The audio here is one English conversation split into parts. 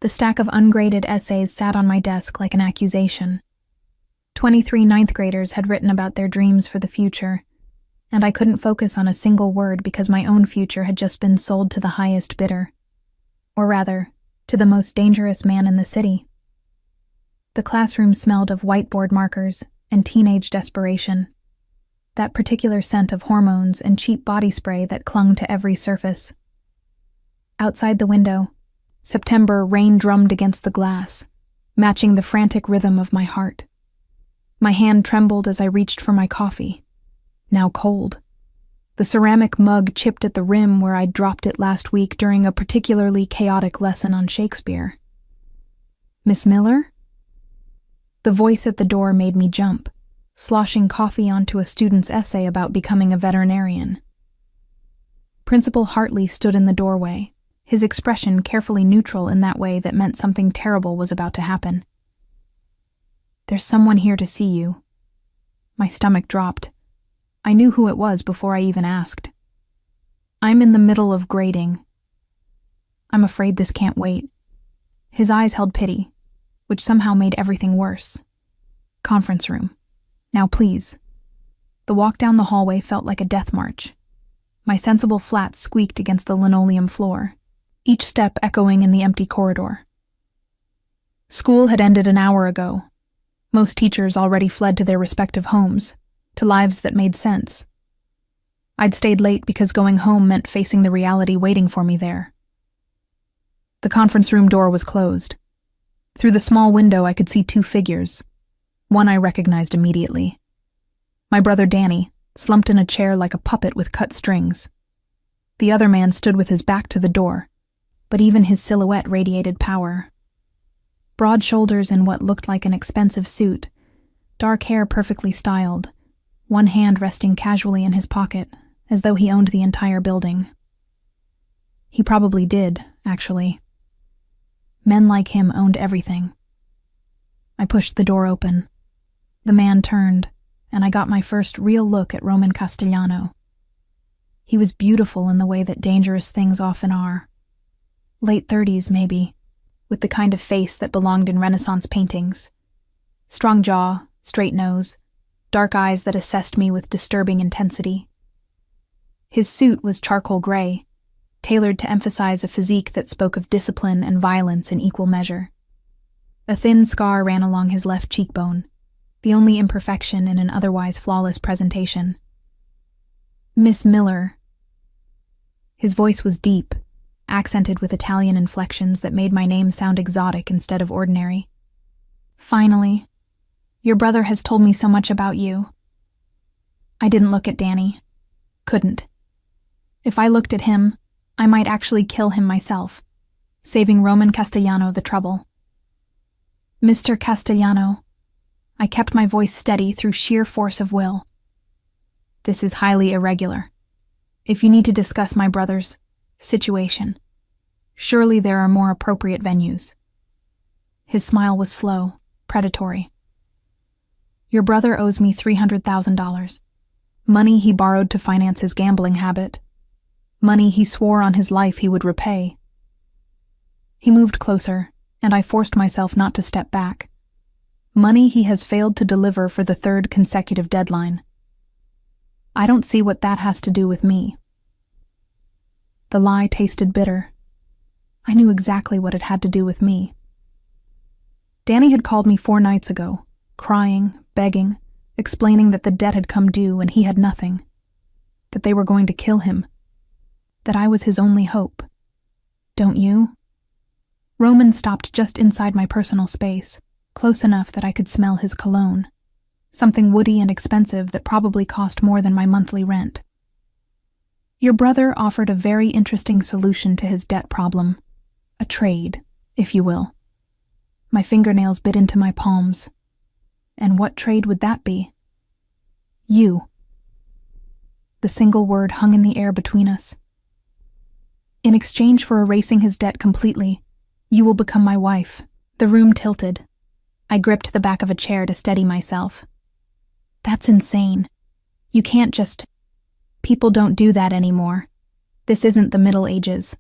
The stack of ungraded essays sat on my desk like an accusation. 23 ninth graders had written about their dreams for the future, and I couldn't focus on a single word because my own future had just been sold to the highest bidder. Or rather, to the most dangerous man in the city. The classroom smelled of whiteboard markers and teenage desperation. That particular scent of hormones and cheap body spray that clung to every surface. Outside the window, September rain drummed against the glass, matching the frantic rhythm of my heart. My hand trembled as I reached for my coffee, now cold. The ceramic mug chipped at the rim where I'd dropped it last week during a particularly chaotic lesson on Shakespeare. "Miss Miller?" The voice at the door made me jump, sloshing coffee onto a student's essay about becoming a veterinarian. Principal Hartley stood in the doorway, his expression carefully neutral in that way that meant something terrible was about to happen. "There's someone here to see you." My stomach dropped. I knew who it was before I even asked. "I'm in the middle of grading." "I'm afraid this can't wait." His eyes held pity, which somehow made everything worse. "Conference room. Now please." The walk down the hallway felt like a death march. My sensible flat squeaked against the linoleum floor, each step echoing in the empty corridor. School had ended an hour ago. Most teachers already fled to their respective homes, to lives that made sense. I'd stayed late because going home meant facing the reality waiting for me there. The conference room door was closed. Through the small window I could see two figures. One I recognized immediately. My brother Danny, slumped in a chair like a puppet with cut strings. The other man stood with his back to the door, but even his silhouette radiated power. Broad shoulders in what looked like an expensive suit, dark hair perfectly styled, one hand resting casually in his pocket, as though he owned the entire building. He probably did, actually. Men like him owned everything. I pushed the door open. The man turned, and I got my first real look at Roman Castellano. He was beautiful in the way that dangerous things often are. Late 30s, maybe, with the kind of face that belonged in Renaissance paintings. Strong jaw, straight nose, dark eyes that assessed me with disturbing intensity. His suit was charcoal gray, tailored to emphasize a physique that spoke of discipline and violence in equal measure. A thin scar ran along his left cheekbone, the only imperfection in an otherwise flawless presentation. "Miss Miller." His voice was deep, accented with Italian inflections that made my name sound exotic instead of ordinary. "Finally. Your brother has told me so much about you." I didn't look at Danny. Couldn't. If I looked at him, I might actually kill him myself, saving Roman Castellano the trouble. "Mr. Castellano." I kept my voice steady through sheer force of will. "This is highly irregular. If you need to discuss my brother's situation, surely there are more appropriate venues." His smile was slow, predatory. "Your brother owes me $300,000. Money he borrowed to finance his gambling habit. Money he swore on his life he would repay." He moved closer, and I forced myself not to step back. Money he has failed to deliver for the third consecutive deadline. I don't see what that has to do with me. The lie tasted bitter. I knew exactly what it had to do with me. Danny had called me 4 nights ago, crying, begging, explaining that the debt had come due and he had nothing, that they were going to kill him, that I was his only hope. Don't you? Roman stopped just inside my personal space, close enough that I could smell his cologne, something woody and expensive that probably cost more than my monthly rent. "Your brother offered a very interesting solution to his debt problem, a trade, if you will." My fingernails bit into my palms. And what trade would that be? "You." The single word hung in the air between us. "In exchange for erasing his debt completely, you will become my wife." The room tilted. I gripped the back of a chair to steady myself. "That's insane. You can't just... People don't do that anymore. This isn't the Middle Ages.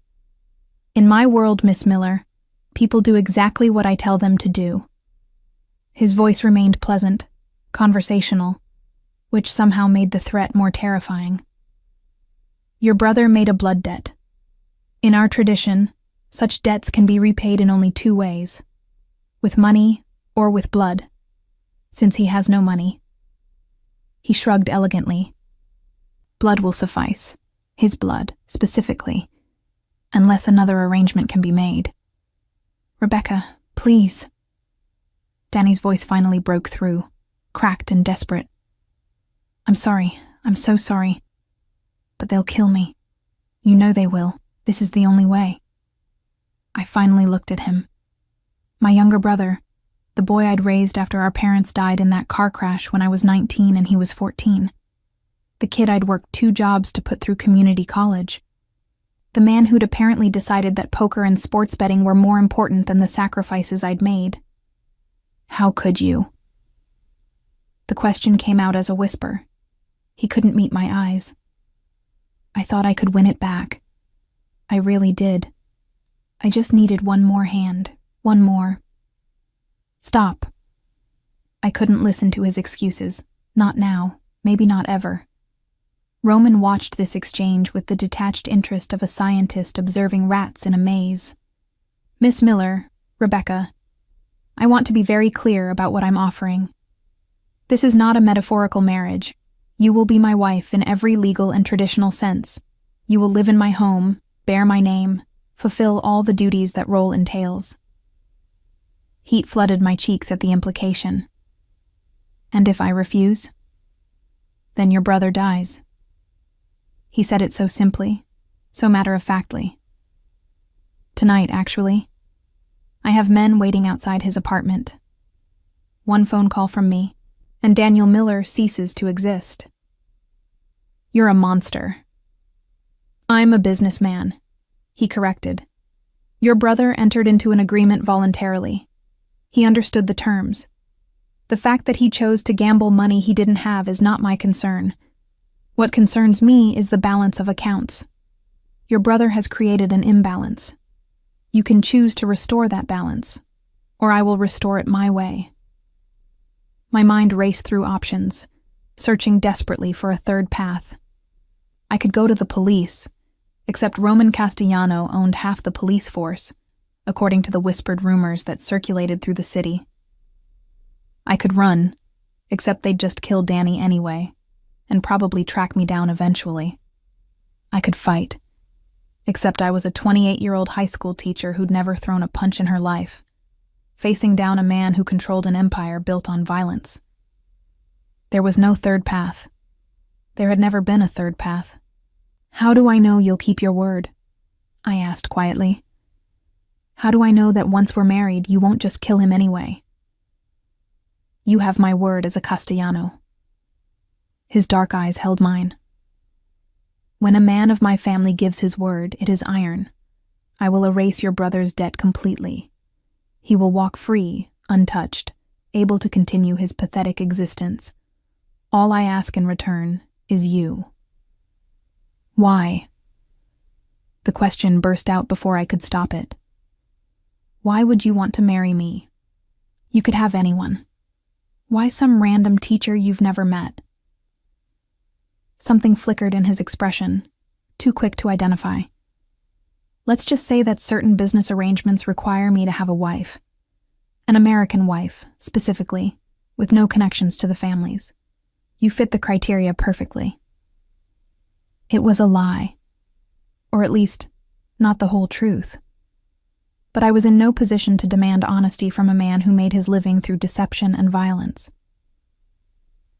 In my world, Miss Miller, People do exactly what I tell them to do." His voice remained pleasant, conversational, which somehow made the threat more terrifying. "Your brother made a blood debt. In our tradition, such debts can be repaid in only 2 ways, with money or with blood, since he has no money." He shrugged elegantly. "Blood will suffice, his blood, specifically, unless another arrangement can be made." "Rebecca, please." Danny's voice finally broke through, cracked and desperate. "I'm sorry, I'm so sorry. But they'll kill me. You know they will. This is the only way." I finally looked at him. My younger brother, the boy I'd raised after our parents died in that car crash when I was 19 and he was 14. The kid I'd worked 2 jobs to put through community college. The man who'd apparently decided that poker and sports betting were more important than the sacrifices I'd made. "How could you?" The question came out as a whisper. He couldn't meet my eyes. I thought I could win it back. I really did. I just needed one more hand, one more. "Stop." I couldn't listen to his excuses. Not now, maybe not ever. Roman watched this exchange with the detached interest of a scientist observing rats in a maze. "Miss Miller, Rebecca, I want to be very clear about what I'm offering. This is not a metaphorical marriage. You will be my wife in every legal and traditional sense. You will live in my home, bear my name, fulfill all the duties that role entails." Heat flooded my cheeks at the implication. "And if I refuse?" "Then your brother dies." He said it so simply, so matter-of-factly. "Tonight, actually. I have men waiting outside his apartment. One phone call from me, and Daniel Miller ceases to exist." "You're a monster." "I'm a businessman," he corrected. "Your brother entered into an agreement voluntarily. He understood the terms. The fact that he chose to gamble money he didn't have is not my concern. What concerns me is the balance of accounts. Your brother has created an imbalance. You can choose to restore that balance, or I will restore it my way." My mind raced through options, searching desperately for a third path. I could go to the police, except Roman Castellano owned half the police force, according to the whispered rumors that circulated through the city. I could run, except they'd just kill Danny anyway, and probably track me down eventually. I could fight, except I was a 28-year-old high school teacher who'd never thrown a punch in her life, facing down a man who controlled an empire built on violence. There was no third path. There had never been a third path. "How do I know you'll keep your word?" I asked quietly. "How do I know that once we're married, you won't just kill him anyway?" "You have my word as a Castellano." His dark eyes held mine. "When a man of my family gives his word, it is iron. I will erase your brother's debt completely. He will walk free, untouched, able to continue his pathetic existence. All I ask in return is you." "Why?" The question burst out before I could stop it. "Why would you want to marry me? You could have anyone. Why some random teacher you've never met?" Something flickered in his expression, too quick to identify. "Let's just say that certain business arrangements require me to have a wife. An American wife, specifically, with no connections to the families. You fit the criteria perfectly." It was a lie. Or at least, not the whole truth. But I was in no position to demand honesty from a man who made his living through deception and violence.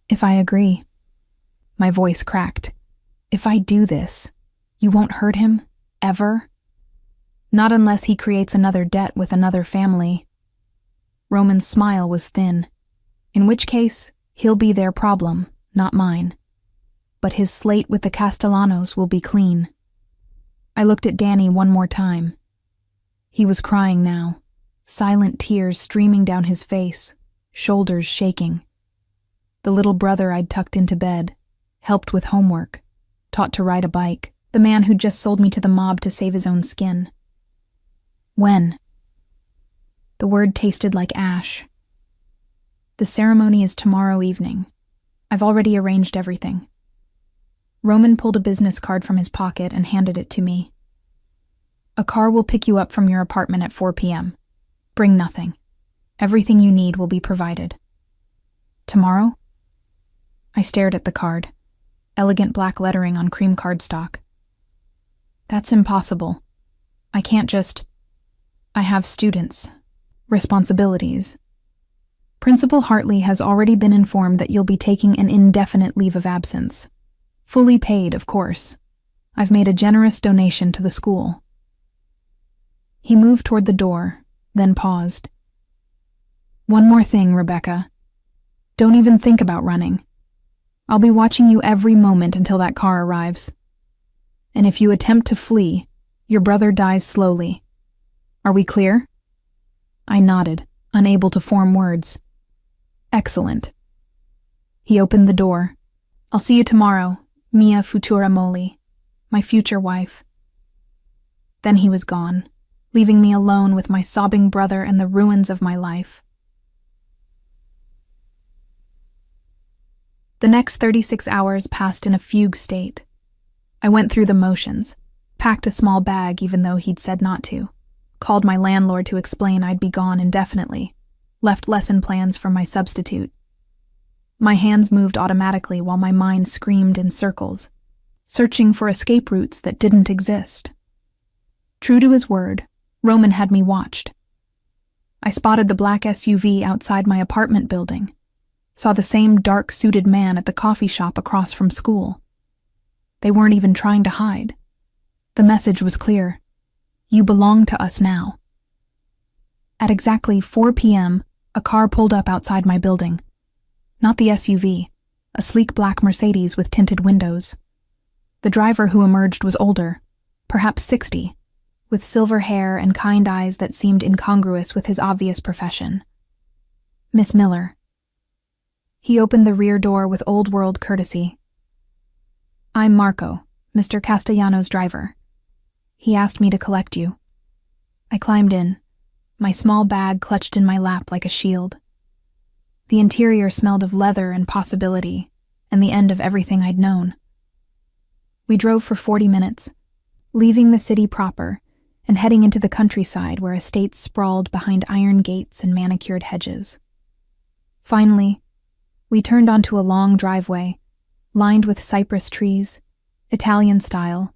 "If I agree," my voice cracked, "if I do this, you won't hurt him, ever? Not unless he creates another debt with another family." Roman's smile was thin. "In which case, he'll be their problem, not mine. But his slate with the Castellanos will be clean." I looked at Danny one more time. He was crying now, silent tears streaming down his face, shoulders shaking. The little brother I'd tucked into bed, helped with homework, taught to ride a bike, the man who'd just sold me to the mob to save his own skin. "When?" The word tasted like ash. The ceremony is tomorrow evening. I've already arranged everything. Roman pulled a business card from his pocket and handed it to me. A car will pick you up from your apartment at 4 p.m. Bring nothing. Everything you need will be provided. Tomorrow? I stared at the card. Elegant black lettering on cream cardstock. That's impossible. I can't just... I have students. Responsibilities. Principal Hartley has already been informed that you'll be taking an indefinite leave of absence. Fully paid, of course. I've made a generous donation to the school. He moved toward the door, then paused. One more thing, Rebecca. Don't even think about running. I'll be watching you every moment until that car arrives. And if you attempt to flee, your brother dies slowly. Are we clear? I nodded, unable to form words. Excellent. He opened the door. I'll see you tomorrow, mia futura moglie, my future wife. Then he was gone, leaving me alone with my sobbing brother and the ruins of my life. The next 36 hours passed in a fugue state. I went through the motions, packed a small bag even though he'd said not to, called my landlord to explain I'd be gone indefinitely, left lesson plans for my substitute. My hands moved automatically while my mind screamed in circles, searching for escape routes that didn't exist. True to his word, Roman had me watched. I spotted the black SUV outside my apartment building, saw the same dark-suited man at the coffee shop across from school. They weren't even trying to hide. The message was clear. You belong to us now. At exactly 4 p.m., a car pulled up outside my building. Not the SUV, a sleek black Mercedes with tinted windows. The driver who emerged was older, perhaps 60, with silver hair and kind eyes that seemed incongruous with his obvious profession. Miss Miller. He opened the rear door with old-world courtesy. I'm Marco, Mr. Castellano's driver. He asked me to collect you. I climbed in, my small bag clutched in my lap like a shield. The interior smelled of leather and possibility, and the end of everything I'd known. We drove for 40 minutes, leaving the city proper and heading into the countryside where estates sprawled behind iron gates and manicured hedges. Finally, we turned onto a long driveway, lined with cypress trees, Italian style,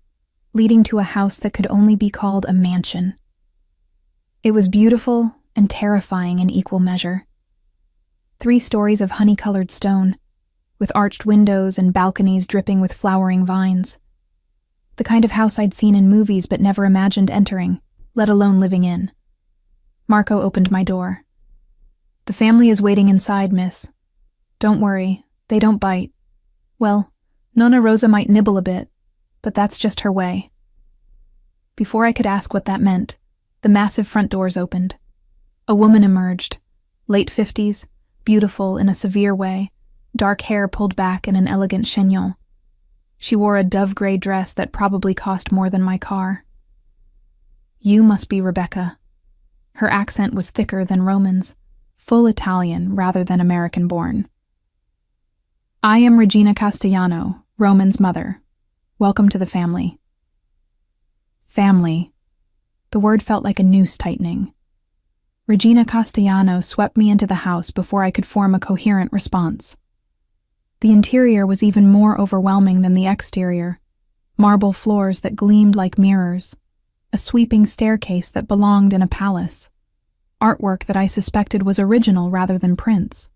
leading to a house that could only be called a mansion. It was beautiful and terrifying in equal measure. 3 stories of honey-colored stone, with arched windows and balconies dripping with flowering vines. The kind of house I'd seen in movies but never imagined entering, let alone living in. Marco opened my door. The family is waiting inside, miss. Don't worry, they don't bite. Well, Nonna Rosa might nibble a bit, but that's just her way. Before I could ask what that meant, the massive front doors opened. A woman emerged, late 50s, beautiful in a severe way, dark hair pulled back in an elegant chignon. She wore a dove-gray dress that probably cost more than my car. You must be Rebecca. Her accent was thicker than Roman's, full Italian rather than American-born. I am Regina Castellano, Roman's mother. Welcome to the family. Family. The word felt like a noose tightening. Regina Castellano swept me into the house before I could form a coherent response. The interior was even more overwhelming than the exterior. Marble floors that gleamed like mirrors. A sweeping staircase that belonged in a palace. Artwork that I suspected was original rather than prints.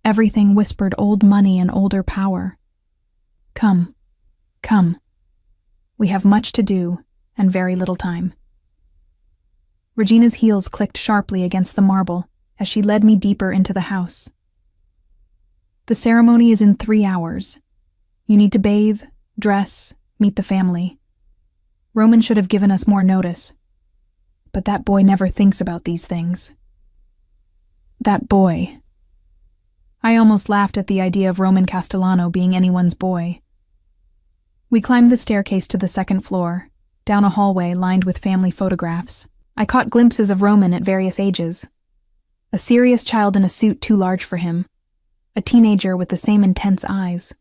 Everything whispered old money and older power. Come, come. We have much to do and very little time. Regina's heels clicked sharply against the marble as she led me deeper into the house. The ceremony is in 3 hours. You need to bathe, dress, meet the family. Roman should have given us more notice. But that boy never thinks about these things. That boy. I almost laughed at the idea of Roman Castellano being anyone's boy. We climbed the staircase to the 2nd floor, down a hallway lined with family photographs. I caught glimpses of Roman at various ages, A serious child in a suit too large for him. A teenager with the same intense eyes.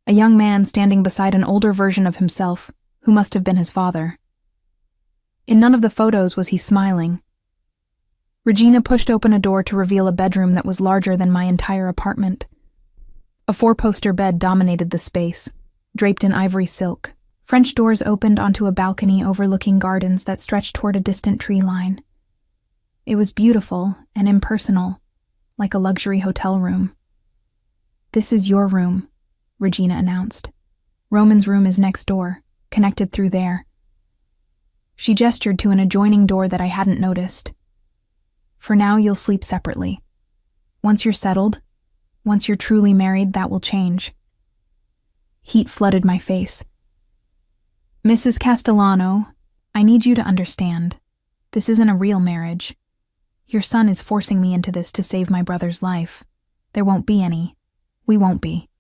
A young man standing beside an older version of himself, who must have been his father. In none of the photos was he smiling. Regina pushed open a door to reveal a bedroom that was larger than my entire apartment. A 4-poster bed dominated the space, draped in ivory silk. French doors opened onto a balcony overlooking gardens that stretched toward a distant tree line. It was beautiful and impersonal, like a luxury hotel room. "This is your room," Regina announced. "Roman's room is next door, connected through there." She gestured to an adjoining door that I hadn't noticed. "For now, you'll sleep separately. Once you're settled, once you're truly married, that will change." Heat flooded my face. "Mrs. Castellano, I need you to understand. This isn't a real marriage. Your son is forcing me into this to save my brother's life. There won't be any. We won't be."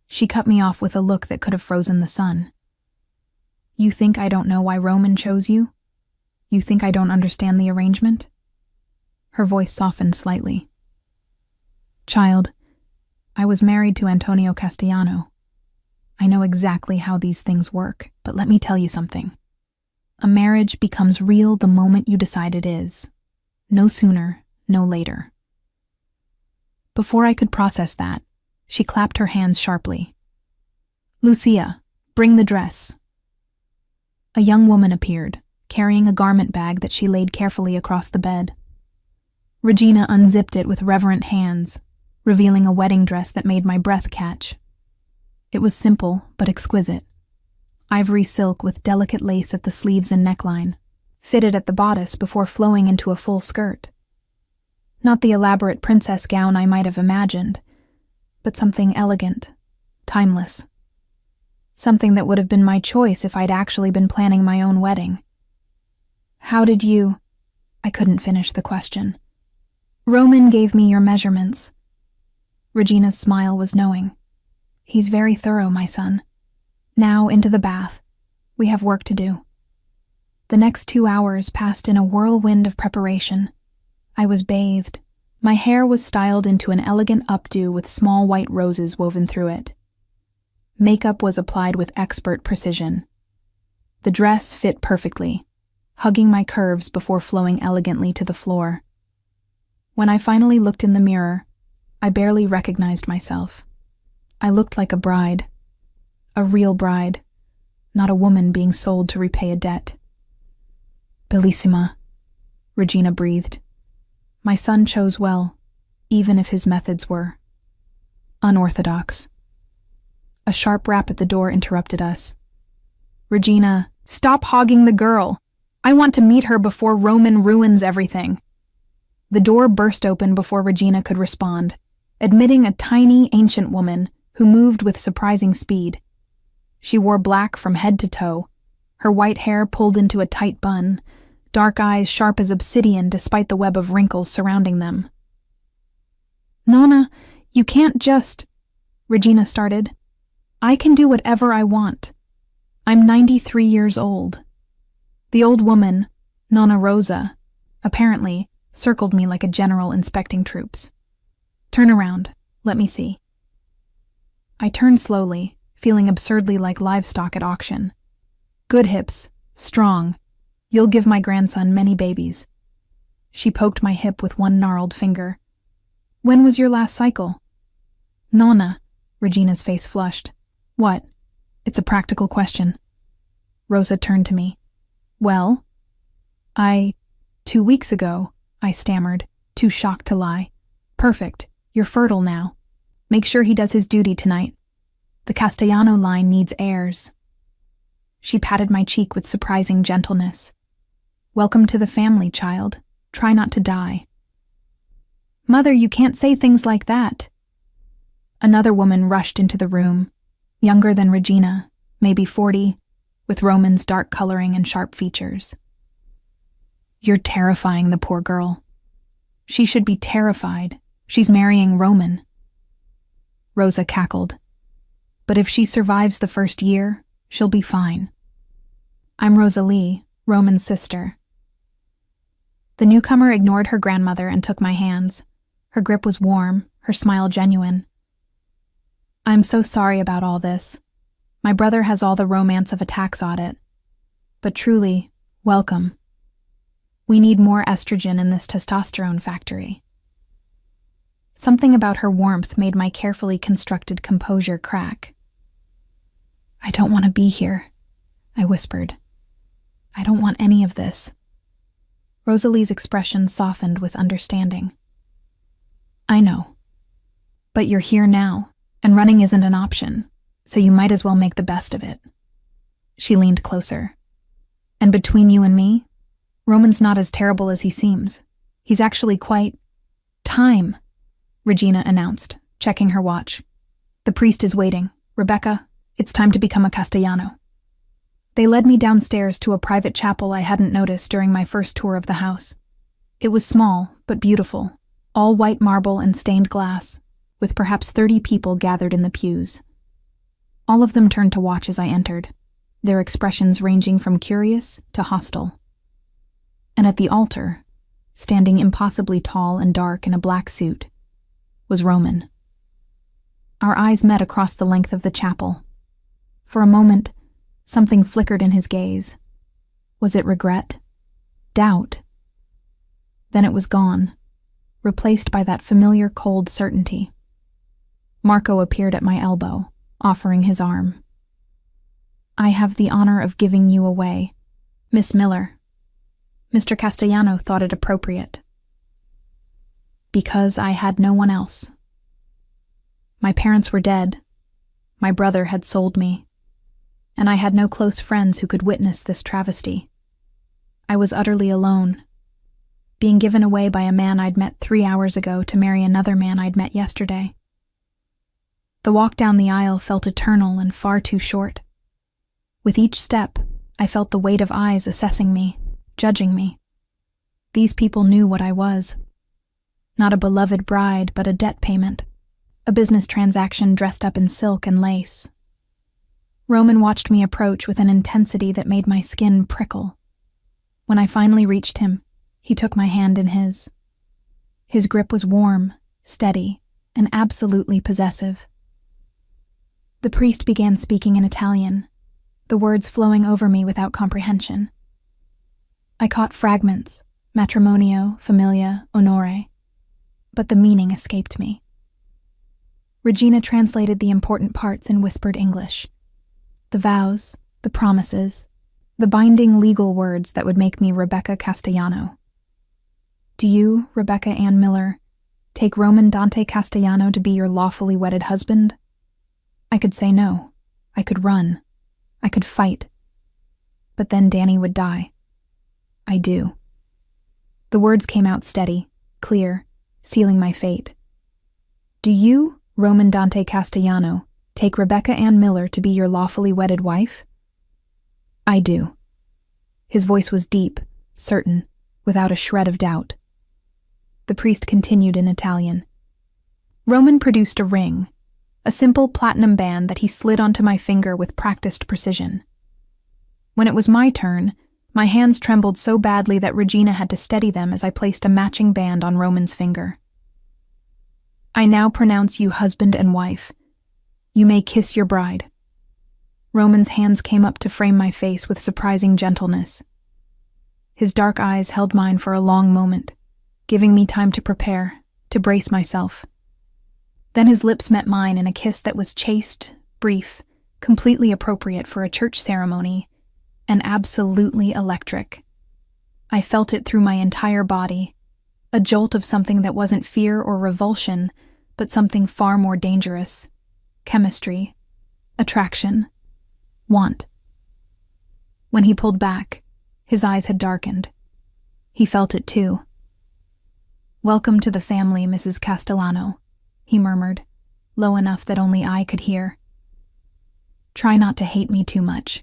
She cut me off with a look that could have frozen the sun. "You think I don't know why Roman chose you? You think I don't understand the arrangement?" Her voice softened slightly. "Child, I was married to Antonio Castellano. I know exactly how these things work, but let me tell you something. A marriage becomes real the moment you decide it is. No sooner, no later." Before I could process that, she clapped her hands sharply. "Lucia, bring the dress." A young woman appeared, carrying a garment bag that she laid carefully across the bed. Regina unzipped it with reverent hands, revealing a wedding dress that made my breath catch. It was simple but exquisite. Ivory silk with delicate lace at the sleeves and neckline, fitted at the bodice before flowing into a full skirt. Not the elaborate princess gown I might have imagined, but something elegant, timeless. Something that would have been my choice if I'd actually been planning my own wedding. "How did you—" I couldn't finish the question. "Roman gave me your measurements." Regina's smile was knowing. "He's very thorough, my son. Now into the bath. We have work to do." The next 2 hours passed in a whirlwind of preparation. I was bathed. My hair was styled into an elegant updo with small white roses woven through it. Makeup was applied with expert precision. The dress fit perfectly, hugging my curves before flowing elegantly to the floor. When I finally looked in the mirror, I barely recognized myself. I looked like a bride. A real bride, not a woman being sold to repay a debt. "Bellissima," Regina breathed. My son chose well, even if his methods were unorthodox. A sharp rap at the door interrupted us. "Regina, stop hogging the girl. I want to meet her before Roman ruins everything." The door burst open before Regina could respond, admitting a tiny, ancient woman who moved with surprising speed. She wore black from head to toe, her white hair pulled into a tight bun, dark eyes sharp as obsidian despite the web of wrinkles surrounding them. "Nonna, you can't just—" Regina started. "I can do whatever I want. I'm 93 years old." The old woman, Nonna Rosa, apparently, circled me like a general inspecting troops. "Turn around. Let me see." I turned slowly, feeling absurdly like livestock at auction. "Good hips. Strong. You'll give my grandson many babies." She poked my hip with one gnarled finger. "When was your last cycle?" "Nonna," Regina's face flushed. "What?" "It's a practical question." Rosa turned to me. "Well?" 2 weeks ago," I stammered, too shocked to lie. "Perfect. You're fertile now. Make sure he does his duty tonight. The Castellano line needs heirs." She patted my cheek with surprising gentleness. "Welcome to the family, child. Try not to die." "Mother, you can't say things like that." Another woman rushed into the room, younger than Regina, maybe 40, with Roman's dark coloring and sharp features. "You're terrifying the poor girl. She should be terrified. She's marrying Roman." Rosa cackled. "But if she survives the first year, she'll be fine. I'm Rosalie, Roman's sister." The newcomer ignored her grandmother and took my hands. Her grip was warm, her smile genuine. "I'm so sorry about all this. My brother has all the romance of a tax audit. But truly, welcome. We need more estrogen in this testosterone factory." Something about her warmth made my carefully constructed composure crack. "I don't want to be here," I whispered. "I don't want any of this." Rosalie's expression softened with understanding. "I know. But you're here now, and running isn't an option, so you might as well make the best of it." She leaned closer. "And between you and me, Roman's not as terrible as he seems. He's actually quite... Time," Regina announced, checking her watch. "The priest is waiting. Rebecca, it's time to become a Castellano." They led me downstairs to a private chapel I hadn't noticed during my first tour of the house. It was small, but beautiful, all white marble and stained glass, with perhaps 30 people gathered in the pews. All of them turned to watch as I entered, their expressions ranging from curious to hostile. And at the altar, standing impossibly tall and dark in a black suit, was Roman. Our eyes met across the length of the chapel. For a moment, something flickered in his gaze. Was it regret? Doubt? Then it was gone, replaced by that familiar cold certainty. Marco appeared at my elbow, offering his arm. "I have the honor of giving you away, Miss Miller." Mr. Castellano thought it appropriate. "Because I had no one else. My parents were dead. My brother had sold me. And I had no close friends who could witness this travesty. I was utterly alone, being given away by a man I'd met 3 hours ago to marry another man I'd met yesterday. The walk down the aisle felt eternal and far too short. With each step, I felt the weight of eyes assessing me, judging me. These people knew what I was. Not a beloved bride, but a debt payment, a business transaction dressed up in silk and lace. Roman watched me approach with an intensity that made my skin prickle. When I finally reached him, he took my hand in his. His grip was warm, steady, and absolutely possessive. The priest began speaking in Italian, the words flowing over me without comprehension. I caught fragments, matrimonio, familia, onore, but the meaning escaped me. Regina translated the important parts in whispered English. The vows, the promises, the binding legal words that would make me Rebecca Castellano. "Do you, Rebecca Ann Miller, take Roman Dante Castellano to be your lawfully wedded husband?" I could say no. I could run. I could fight. But then Danny would die. "I do." The words came out steady, clear, sealing my fate. "Do you, Roman Dante Castellano, take Rebecca Ann Miller to be your lawfully wedded wife?" "I do." His voice was deep, certain, without a shred of doubt. The priest continued in Italian. Roman produced a ring, a simple platinum band that he slid onto my finger with practiced precision. When it was my turn, my hands trembled so badly that Regina had to steady them as I placed a matching band on Roman's finger. "I now pronounce you husband and wife. You may kiss your bride." Roman's hands came up to frame my face with surprising gentleness. His dark eyes held mine for a long moment, giving me time to prepare, to brace myself. Then his lips met mine in a kiss that was chaste, brief, completely appropriate for a church ceremony, and absolutely electric. I felt it through my entire body, a jolt of something that wasn't fear or revulsion, but something far more dangerous. Chemistry, attraction, want. When he pulled back, his eyes had darkened. He felt it too. "Welcome to the family, Mrs. Castellano," he murmured, low enough that only I could hear. "Try not to hate me too much."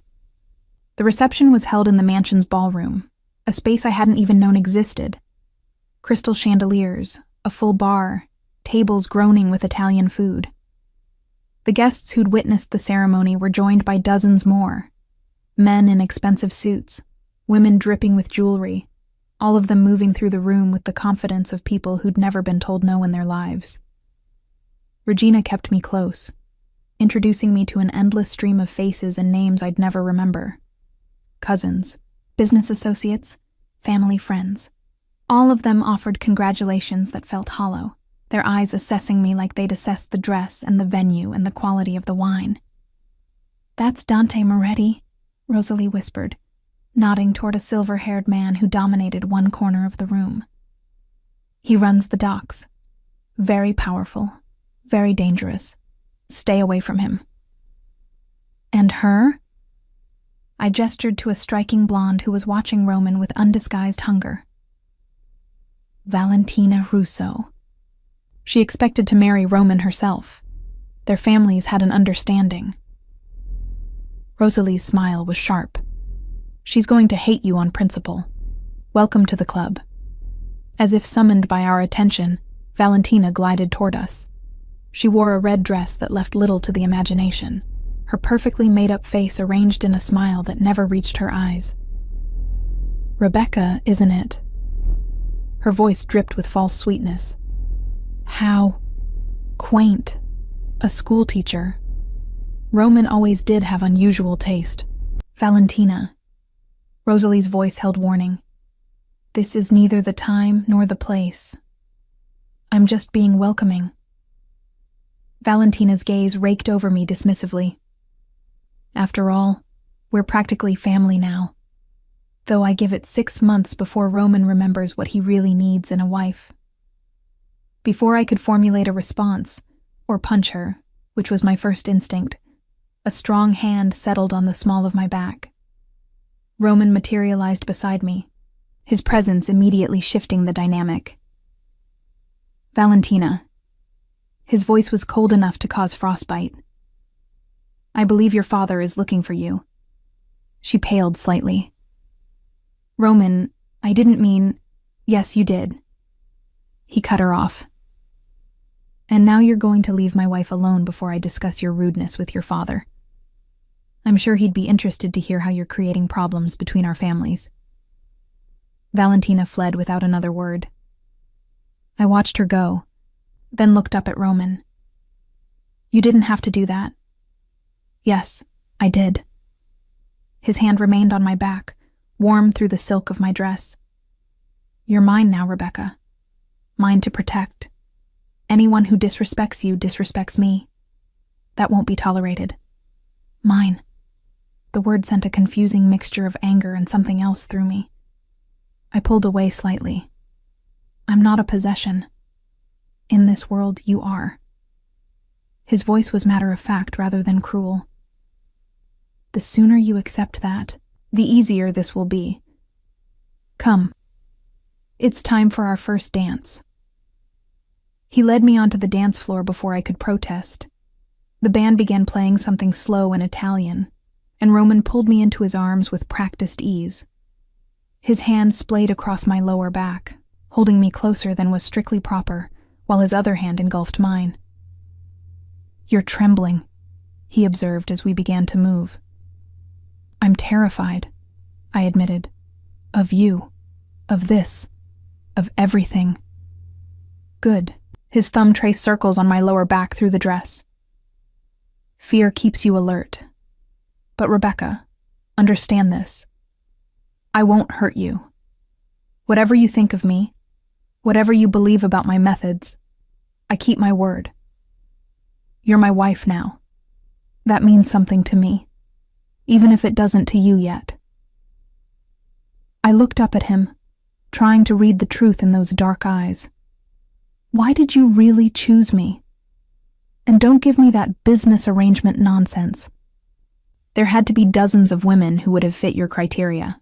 The reception was held in the mansion's ballroom, a space I hadn't even known existed. Crystal chandeliers, a full bar, tables groaning with Italian food. The guests who'd witnessed the ceremony were joined by dozens more. Men in expensive suits, women dripping with jewelry, all of them moving through the room with the confidence of people who'd never been told no in their lives. Regina kept me close, introducing me to an endless stream of faces and names I'd never remember. Cousins, business associates, family friends. All of them offered congratulations that felt hollow, their eyes assessing me like they'd assessed the dress and the venue and the quality of the wine. "That's Dante Moretti," Rosalie whispered, nodding toward a silver-haired man who dominated one corner of the room. "He runs the docks. Very powerful, very dangerous. Stay away from him." "And her?" I gestured to a striking blonde who was watching Roman with undisguised hunger. "Valentina Russo." She expected to marry Roman herself. Their families had an understanding. Rosalie's smile was sharp. "She's going to hate you on principle. Welcome to the club." As if summoned by our attention, Valentina glided toward us. She wore a red dress that left little to the imagination, her perfectly made-up face arranged in a smile that never reached her eyes. "Rebecca, isn't it?" Her voice dripped with false sweetness. "How quaint. A schoolteacher." Roman always did have unusual taste. "Valentina." Rosalie's voice held warning. "This is neither the time nor the place. I'm just being welcoming." Valentina's gaze raked over me dismissively. "After all, we're practically family now, though I give it 6 months before Roman remembers what he really needs in a wife." Before I could formulate a response, or punch her, which was my first instinct, a strong hand settled on the small of my back. Roman materialized beside me, his presence immediately shifting the dynamic. "Valentina." His voice was cold enough to cause frostbite. "I believe your father is looking for you." She paled slightly. "Roman, I didn't mean—" "Yes, you did." He cut her off. "And now you're going to leave my wife alone before I discuss your rudeness with your father. I'm sure he'd be interested to hear how you're creating problems between our families." Valentina fled without another word. I watched her go, then looked up at Roman. "You didn't have to do that." "Yes, I did." His hand remained on my back, warm through the silk of my dress. "You're mine now, Rebecca. Mine to protect. Anyone who disrespects you disrespects me. That won't be tolerated. Mine." The word sent a confusing mixture of anger and something else through me. I pulled away slightly. "I'm not a possession. In this world, you are." His voice was matter-of-fact rather than cruel. "The sooner you accept that, the easier this will be. Come. It's time for our first dance." He led me onto the dance floor before I could protest. The band began playing something slow in Italian, and Roman pulled me into his arms with practiced ease. His hand splayed across my lower back, holding me closer than was strictly proper, while his other hand engulfed mine. "You're trembling," he observed as we began to move. "I'm terrified," I admitted. "Of you. Of this. Of everything." "Good." His thumb traced circles on my lower back through the dress. "Fear keeps you alert. But Rebecca, understand this. I won't hurt you. Whatever you think of me, whatever you believe about my methods, I keep my word. You're my wife now. That means something to me, even if it doesn't to you yet." I looked up at him, trying to read the truth in those dark eyes. Why did you really choose me? And don't give me that business arrangement nonsense. There had to be dozens of women who would have fit your criteria.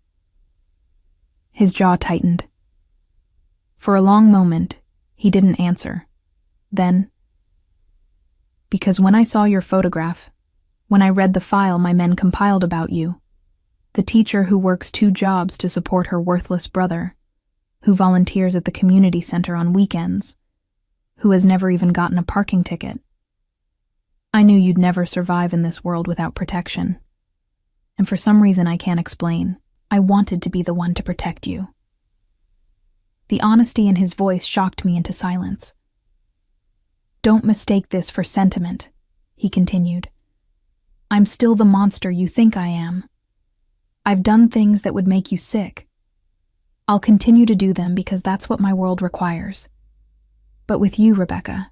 His jaw tightened. For a long moment, he didn't answer. Then, "Because when I saw your photograph, when I read the file my men compiled about you, the teacher who works 2 jobs to support her worthless brother, who volunteers at the community center on weekends, who has never even gotten a parking ticket, I knew you'd never survive in this world without protection. And for some reason I can't explain, I wanted to be the one to protect you. The honesty in his voice shocked me into silence. "Don't mistake this for sentiment," he continued. "I'm still the monster you think I am. I've done things that would make you sick. I'll continue to do them because that's what my world requires. But with you, Rebecca,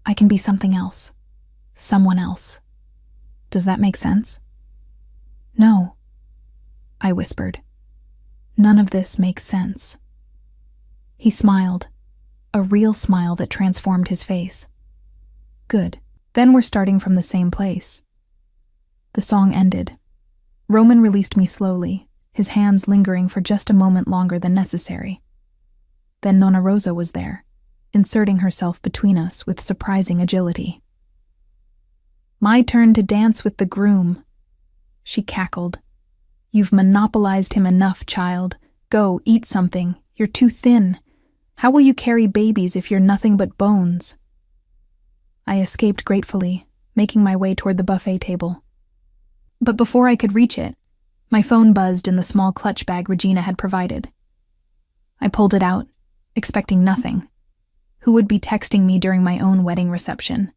I can be something else. Someone else. Does that make sense?" "No," I whispered. "None of this makes sense." He smiled, a real smile that transformed his face. "Good. Then we're starting from the same place." The song ended. Roman released me slowly, his hands lingering for just a moment longer than necessary. Then Nonna Rosa was there, inserting herself between us with surprising agility. "My turn to dance with the groom," she cackled. "You've monopolized him enough, child. Go, eat something. You're too thin. How will you carry babies if you're nothing but bones?" I escaped gratefully, making my way toward the buffet table. But before I could reach it, my phone buzzed in the small clutch bag Regina had provided. I pulled it out, expecting nothing. Who would be texting me during my own wedding reception?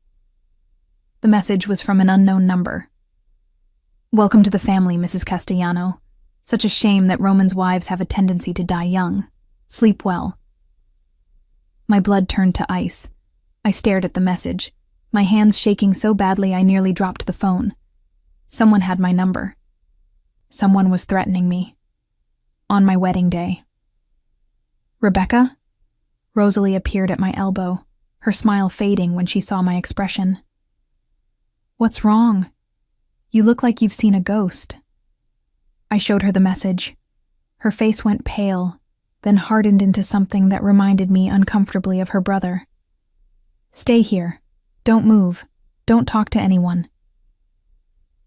The message was from an unknown number. "Welcome to the family, Mrs. Castellano. Such a shame that Roman's wives have a tendency to die young. Sleep well." My blood turned to ice. I stared at the message, my hands shaking so badly I nearly dropped the phone. Someone had my number. Someone was threatening me. On my wedding day. "Rebecca?" Rosalie appeared at my elbow, her smile fading when she saw my expression. "What's wrong? You look like you've seen a ghost." I showed her the message. Her face went pale, then hardened into something that reminded me uncomfortably of her brother. "Stay here. Don't move. Don't talk to anyone."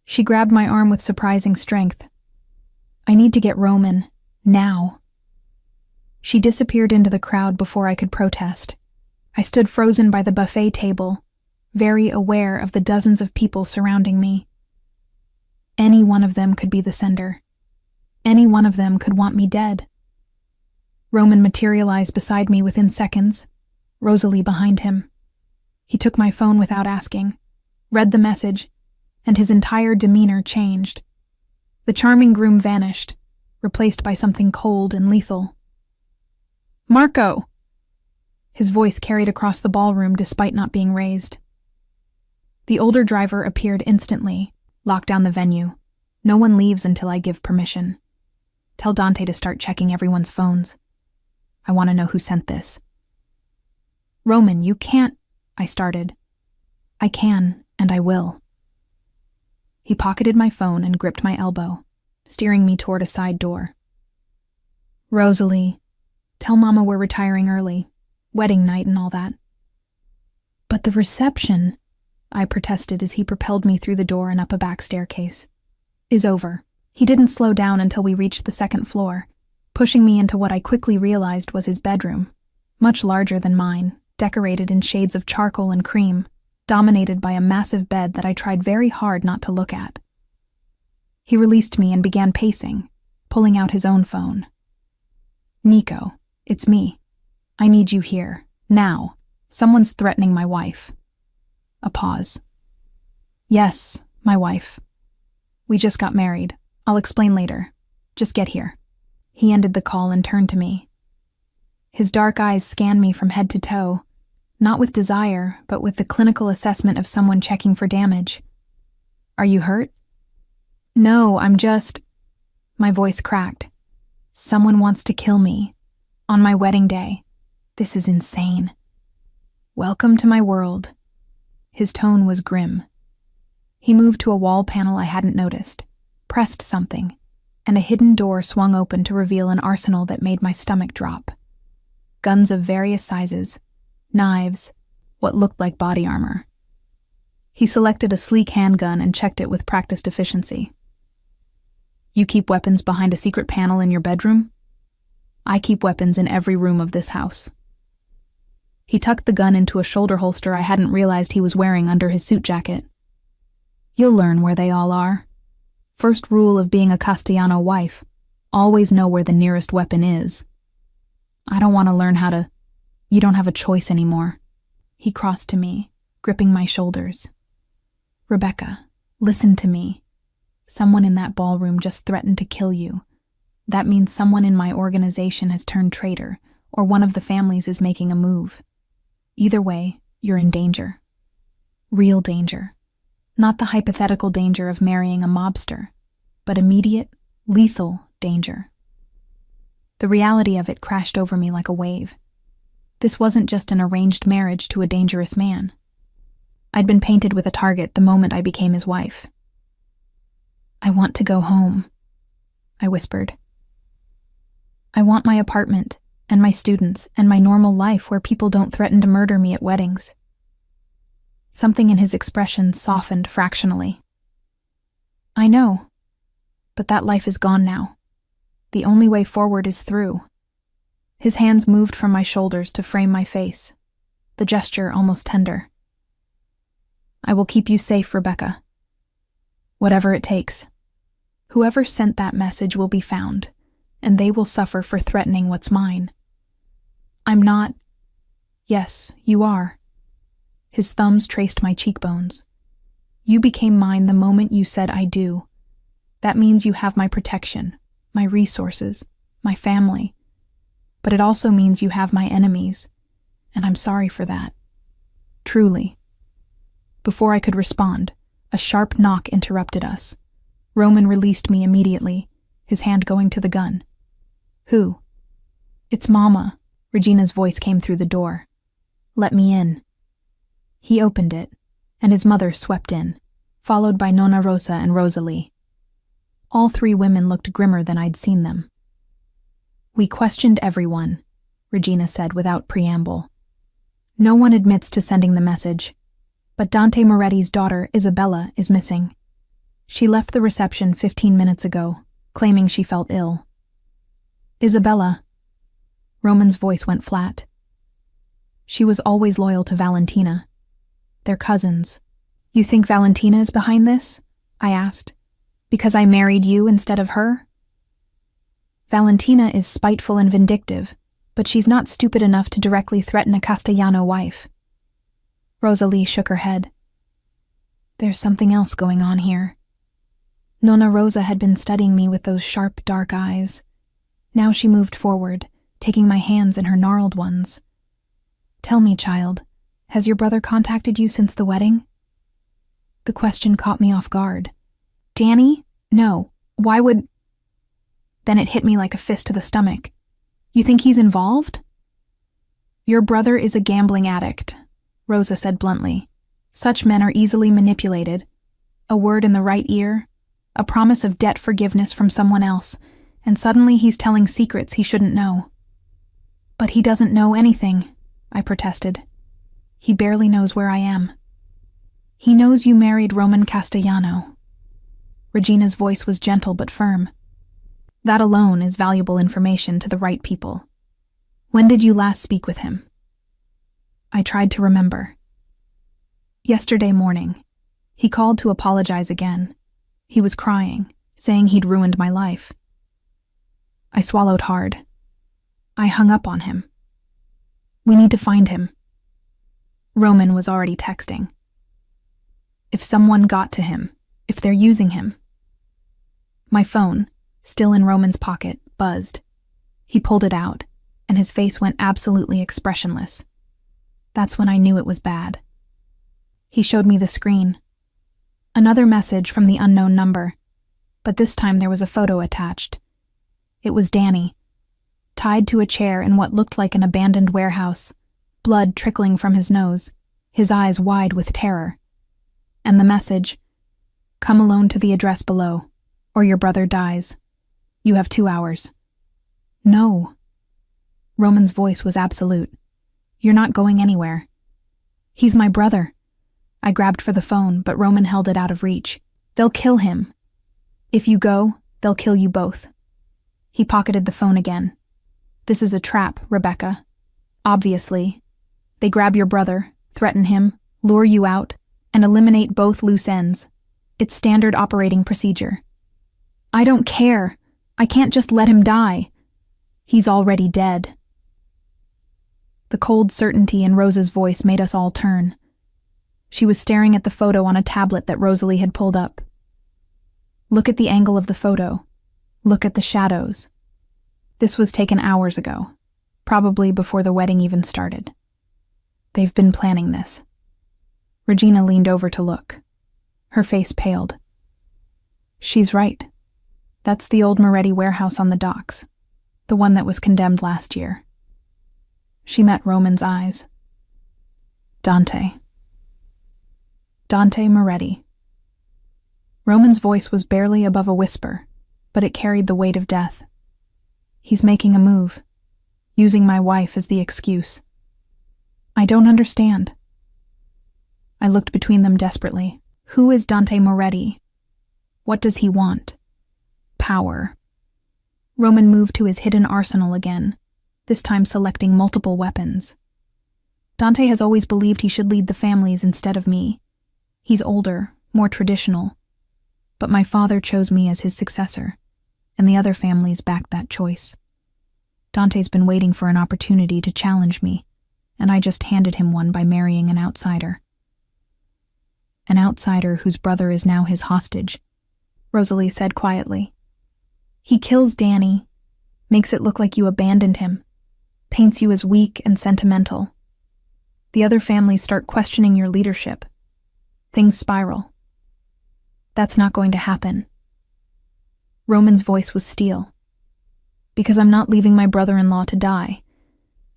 She grabbed my arm with surprising strength. "I need to get Roman. Now." She disappeared into the crowd before I could protest. I stood frozen by the buffet table, very aware of the dozens of people surrounding me. Any one of them could be the sender. Any one of them could want me dead. Roman materialized beside me within seconds, Rosalie behind him. He took my phone without asking, read the message, and his entire demeanor changed. The charming groom vanished, replaced by something cold and lethal. "Marco!" His voice carried across the ballroom despite not being raised. The older driver appeared instantly, locked down the venue. "No one leaves until I give permission. Tell Dante to start checking everyone's phones. I want to know who sent this." "Roman, you can't," I started. "I can, and I will." He pocketed my phone and gripped my elbow, steering me toward a side door. "Rosalie, tell Mama we're retiring early. Wedding night and all that." "But the reception," I protested as he propelled me through the door and up a back staircase, "is over." He didn't slow down until we reached the second floor, pushing me into what I quickly realized was his bedroom, much larger than mine, decorated in shades of charcoal and cream, dominated by a massive bed that I tried very hard not to look at. He released me and began pacing, pulling out his own phone. "Nico, it's me. I need you here, now. Someone's threatening my wife." A pause. "Yes, my wife. We just got married. I'll explain later. Just get here." He ended the call and turned to me. His dark eyes scanned me from head to toe, not with desire, but with the clinical assessment of someone checking for damage. "Are you hurt?" "No, I'm just..." My voice cracked. "Someone wants to kill me. On my wedding day. This is insane. Welcome to my world." His tone was grim. He moved to a wall panel I hadn't noticed, pressed something, and a hidden door swung open to reveal an arsenal that made my stomach drop. Guns of various sizes, knives, what looked like body armor. He selected a sleek handgun and checked it with practiced efficiency. "You keep weapons behind a secret panel in your bedroom?" "I keep weapons in every room of this house." He tucked the gun into a shoulder holster I hadn't realized he was wearing under his suit jacket. "You'll learn where they all are. First rule of being a Castellano wife, always know where the nearest weapon is." I don't want to learn how to. You don't have a choice anymore. He crossed to me, gripping my shoulders. Rebecca, listen to me. Someone in that ballroom just threatened to kill you. That means someone in my organization has turned traitor, or one of the families is making a move. Either way, you're in danger. Real danger. Not the hypothetical danger of marrying a mobster, but immediate, lethal danger. The reality of it crashed over me like a wave. This wasn't just an arranged marriage to a dangerous man. I'd been painted with a target the moment I became his wife. I want to go home, I whispered. I want my apartment, and my students, and my normal life where people don't threaten to murder me at weddings. Something in his expression softened fractionally. I know, but that life is gone now. The only way forward is through. His hands moved from my shoulders to frame my face, the gesture almost tender. I will keep you safe, Rebecca. Whatever it takes. Whoever sent that message will be found, and they will suffer for threatening what's mine. I'm not. Yes, you are. His thumbs traced my cheekbones. You became mine the moment you said I do. That means you have my protection, my resources, my family. But it also means you have my enemies, and I'm sorry for that. Truly. Before I could respond, a sharp knock interrupted us. Roman released me immediately, his hand going to the gun. Who? It's Mama, Regina's voice came through the door. Let me in. He opened it, and his mother swept in, followed by Nonna Rosa and Rosalie. All three women looked grimmer than I'd seen them. We questioned everyone, Regina said without preamble. No one admits to sending the message, but Dante Moretti's daughter, Isabella, is missing. She left the reception 15 minutes ago, claiming she felt ill. Isabella. Roman's voice went flat. She was always loyal to Valentina. They're cousins. You think Valentina is behind this? I asked. Because I married you instead of her? Valentina is spiteful and vindictive, but she's not stupid enough to directly threaten a Castellano wife. Rosalie shook her head. There's something else going on here. Nonna Rosa had been studying me with those sharp, dark eyes. Now she moved forward, taking my hands in her gnarled ones. Tell me, child, has your brother contacted you since the wedding? The question caught me off guard. Danny? No. Why would... Then it hit me like a fist to the stomach. You think he's involved? Your brother is a gambling addict, Rosa said bluntly. Such men are easily manipulated. A word in the right ear, a promise of debt forgiveness from someone else, and suddenly he's telling secrets he shouldn't know. But he doesn't know anything, I protested. He barely knows where I am. He knows you married Roman Castellano. Regina's voice was gentle but firm. That alone is valuable information to the right people. When did you last speak with him? I tried to remember. Yesterday morning. He called to apologize again. He was crying, saying he'd ruined my life. I swallowed hard. I hung up on him. We need to find him. Roman was already texting. If someone got to him, if they're using him. My phone, still in Roman's pocket, buzzed. He pulled it out, and his face went absolutely expressionless. That's when I knew it was bad. He showed me the screen. Another message from the unknown number, but this time there was a photo attached. It was Danny, tied to a chair in what looked like an abandoned warehouse, blood trickling from his nose, his eyes wide with terror. And the message, come alone to the address below, or your brother dies. You have 2 hours. No. Roman's voice was absolute. You're not going anywhere. He's my brother. I grabbed for the phone, but Roman held it out of reach. They'll kill him. If you go, they'll kill you both. He pocketed the phone again. This is a trap, Rebecca. Obviously. They grab your brother, threaten him, lure you out, and eliminate both loose ends. It's standard operating procedure. I don't care. I can't just let him die. He's already dead. The cold certainty in Rose's voice made us all turn. She was staring at the photo on a tablet that Rosalie had pulled up. Look at the angle of the photo. Look at the shadows. This was taken hours ago, probably before the wedding even started. They've been planning this. Regina leaned over to look. Her face paled. She's right. That's the old Moretti warehouse on the docks, the one that was condemned last year. She met Roman's eyes. Dante Moretti. Roman's voice was barely above a whisper, but it carried the weight of death. He's making a move, using my wife as the excuse. I don't understand. I looked between them desperately. Who is Dante Moretti? What does he want? Power. Roman moved to his hidden arsenal again, this time selecting multiple weapons. Dante has always believed he should lead the families instead of me. He's older, more traditional. But my father chose me as his successor, and the other families backed that choice. Dante's been waiting for an opportunity to challenge me, and I just handed him one by marrying an outsider. An outsider whose brother is now his hostage, Rosalie said quietly. He kills Danny, makes it look like you abandoned him, paints you as weak and sentimental. The other families start questioning your leadership. Things spiral. That's not going to happen. Roman's voice was steel. Because I'm not leaving my brother-in-law to die,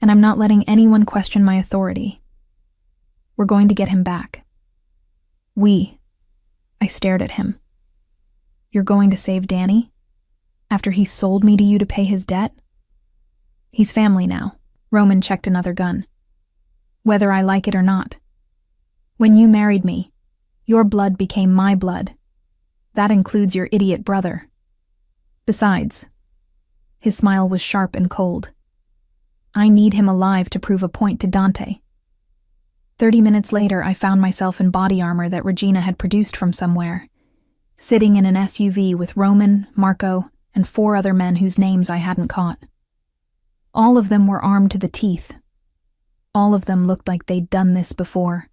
and I'm not letting anyone question my authority. We're going to get him back. I stared at him. You're going to save Danny? After he sold me to you to pay his debt? He's family now. Roman checked another gun. Whether I like it or not. When you married me, your blood became my blood. That includes your idiot brother. Besides, his smile was sharp and cold. I need him alive to prove a point to Dante. 30 minutes later, I found myself in body armor that Regina had produced from somewhere, sitting in an SUV with Roman, Marco, and 4 other men whose names I hadn't caught. All of them were armed to the teeth. All of them looked like they'd done this before.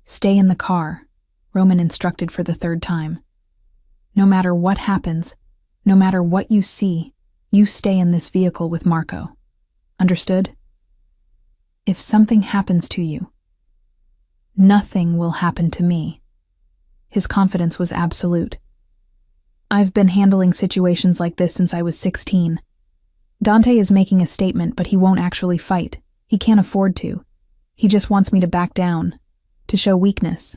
Stay in the car, Roman instructed for the 3rd time. No matter what happens, no matter what you see, you stay in this vehicle with Marco. Understood? If something happens to you, nothing will happen to me. His confidence was absolute. I've been handling situations like this since I was 16. Dante is making a statement, but he won't actually fight. He can't afford to. He just wants me to back down, to show weakness.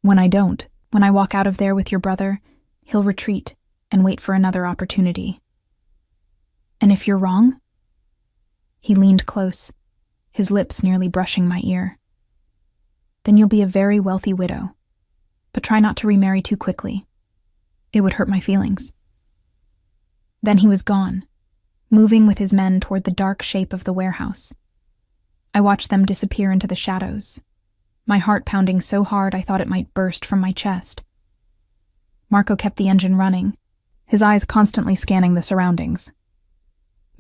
When I don't, when I walk out of there with your brother, he'll retreat and wait for another opportunity. And if you're wrong? He leaned close, his lips nearly brushing my ear. Then you'll be a very wealthy widow, but try not to remarry too quickly. It would hurt my feelings. Then he was gone, moving with his men toward the dark shape of the warehouse. I watched them disappear into the shadows, my heart pounding so hard I thought it might burst from my chest. Marco kept the engine running, his eyes constantly scanning the surroundings.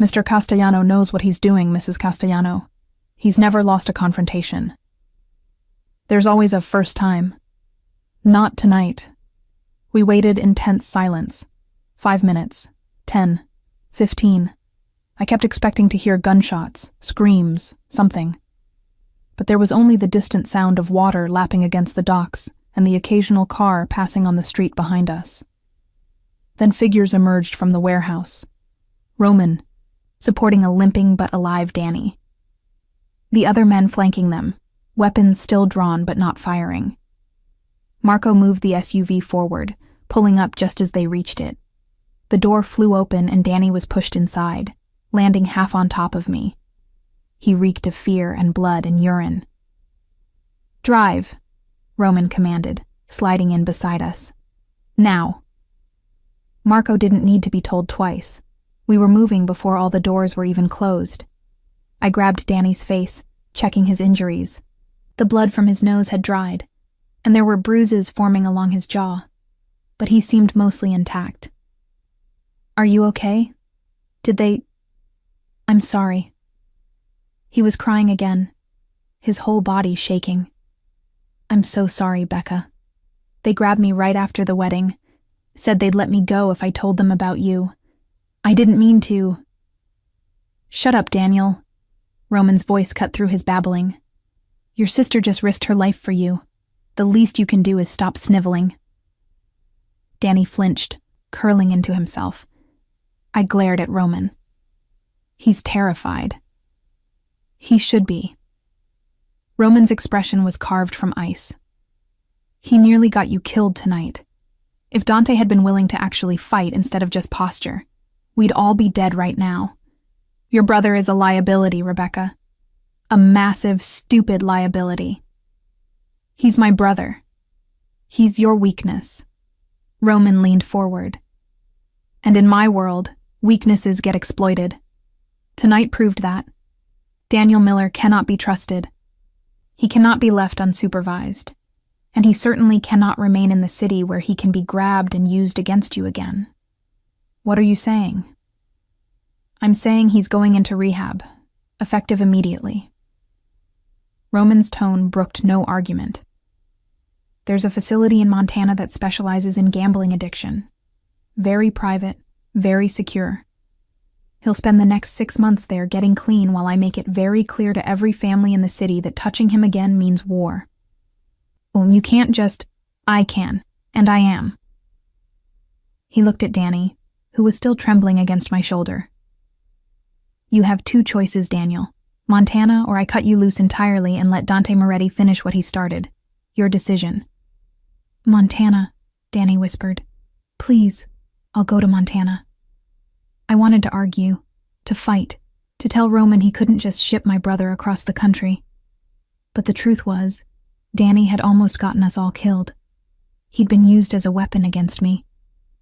Mr. Castellano knows what he's doing, Mrs. Castellano. He's never lost a confrontation. There's always a first time. Not tonight. We waited in tense silence. 5 minutes. 10. 15. I kept expecting to hear gunshots, screams, something. But there was only the distant sound of water lapping against the docks and the occasional car passing on the street behind us. Then figures emerged from the warehouse. Roman, supporting a limping but alive Danny. The other men flanking them, weapons still drawn but not firing. Marco moved the SUV forward, pulling up just as they reached it. The door flew open and Danny was pushed inside, landing half on top of me. He reeked of fear and blood and urine. "Drive," Roman commanded, sliding in beside us. "Now." Marco didn't need to be told twice. We were moving before all the doors were even closed. I grabbed Danny's face, checking his injuries. The blood from his nose had dried, and there were bruises forming along his jaw, but he seemed mostly intact. "Are you okay? Did they—" "I'm sorry." He was crying again, his whole body shaking. "I'm so sorry, Becca. They grabbed me right after the wedding, said they'd let me go if I told them about you. I didn't mean to." "Shut up, Daniel." Roman's voice cut through his babbling. "Your sister just risked her life for you. The least you can do is stop sniveling." Danny flinched, curling into himself. I glared at Roman. He's terrified. He should be. Roman's expression was carved from ice. "He nearly got you killed tonight. If Dante had been willing to actually fight instead of just posture, we'd all be dead right now. Your brother is a liability, Rebecca. A massive, stupid liability. He's my brother. He's your weakness." Roman leaned forward. "And in my world, weaknesses get exploited. Tonight proved that. Daniel Miller cannot be trusted. He cannot be left unsupervised. And he certainly cannot remain in the city where he can be grabbed and used against you again." "What are you saying?" "I'm saying he's going into rehab, effective immediately." Roman's tone brooked no argument. "There's a facility in Montana that specializes in gambling addiction. Very private, very secure. He'll spend the next 6 months there getting clean while I make it very clear to every family in the city that touching him again means war." "Well, you can't just—" "I can, and I am." He looked at Danny, who was still trembling against my shoulder. "You have 2 choices, Daniel. Montana, or I cut you loose entirely and let Dante Moretti finish what he started. Your decision." "Montana," Danny whispered. "Please, I'll go to Montana." I wanted to argue, to fight, to tell Roman he couldn't just ship my brother across the country. But the truth was, Danny had almost gotten us all killed. He'd been used as a weapon against me,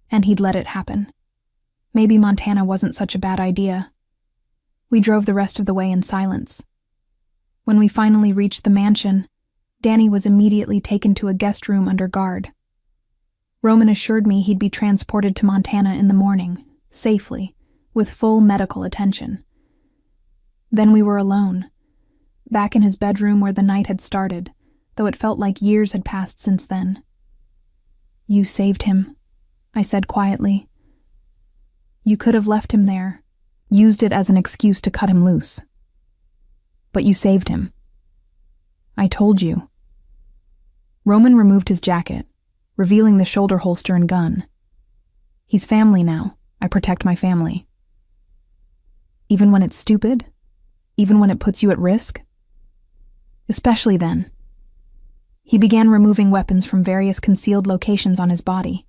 and he'd let it happen. Maybe Montana wasn't such a bad idea. We drove the rest of the way in silence. When we finally reached the mansion, Danny was immediately taken to a guest room under guard. Roman assured me he'd be transported to Montana in the morning, safely, with full medical attention. Then we were alone, back in his bedroom where the night had started, though it felt like years had passed since then. "You saved him," I said quietly. "You could have left him there, used it as an excuse to cut him loose. But you saved him. I told you." Roman removed his jacket, revealing the shoulder holster and gun. "He's family now. I protect my family." "Even when it's stupid? Even when it puts you at risk?" "Especially then." He began removing weapons from various concealed locations on his body.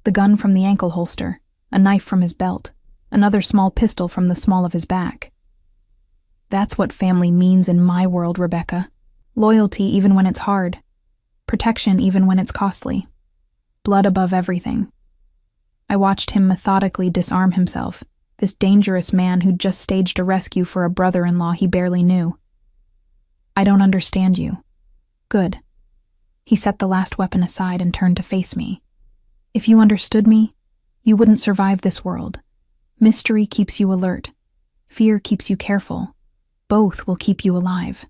The gun from the ankle holster, a knife from his belt, another small pistol from the small of his back. "That's what family means in my world, Rebecca. Loyalty even when it's hard. Protection even when it's costly. Blood above everything." I watched him methodically disarm himself, this dangerous man who'd just staged a rescue for a brother-in-law he barely knew. "I don't understand you." "Good." He set the last weapon aside and turned to face me. "If you understood me, you wouldn't survive this world. Mystery keeps you alert. Fear keeps you careful. Both will keep you alive."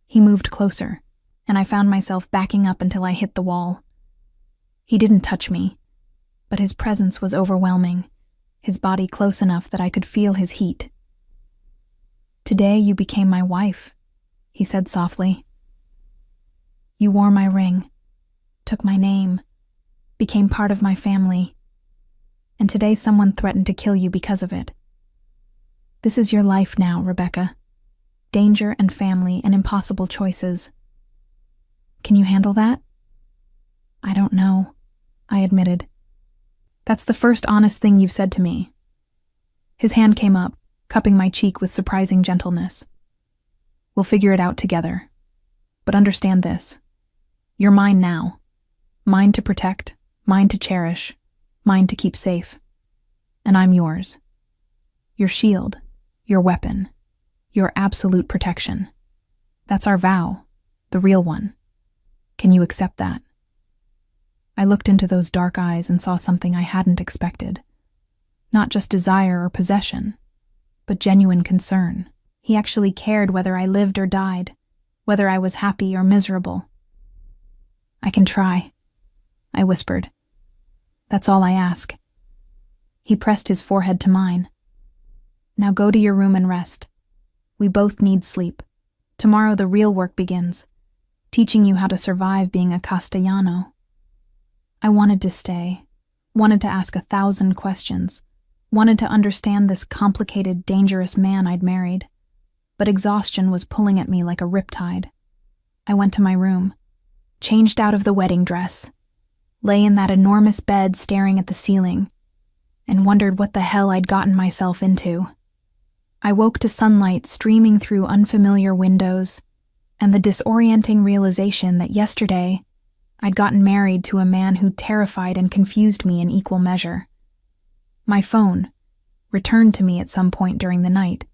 He moved closer, and I found myself backing up until I hit the wall. He didn't touch me, but his presence was overwhelming, his body close enough that I could feel his heat. "Today you became my wife," he said softly. "You wore my ring, took my name, became part of my family, and today someone threatened to kill you because of it. This is your life now, Rebecca. Danger and family and impossible choices. Can you handle that?" "I don't know," I admitted. "That's the first honest thing you've said to me." His hand came up, cupping my cheek with surprising gentleness. "We'll figure it out together. But understand this. You're mine now. Mine to protect, mine to cherish, mine to keep safe. And I'm yours. Your shield, your weapon, your absolute protection. That's our vow, the real one. Can you accept that?" I looked into those dark eyes and saw something I hadn't expected. Not just desire or possession, but genuine concern. He actually cared whether I lived or died, whether I was happy or miserable. "I can try," I whispered. "That's all I ask." He pressed his forehead to mine. "Now go to your room and rest. We both need sleep. Tomorrow the real work begins, teaching you how to survive being a Castellano." I wanted to stay, wanted to ask 1,000 questions, wanted to understand this complicated, dangerous man I'd married, but exhaustion was pulling at me like a riptide. I went to my room, changed out of the wedding dress, lay in that enormous bed staring at the ceiling, and wondered what the hell I'd gotten myself into. I woke to sunlight streaming through unfamiliar windows, and the disorienting realization that yesterday I'd gotten married to a man who terrified and confused me in equal measure. My phone, returned to me at some point during the night,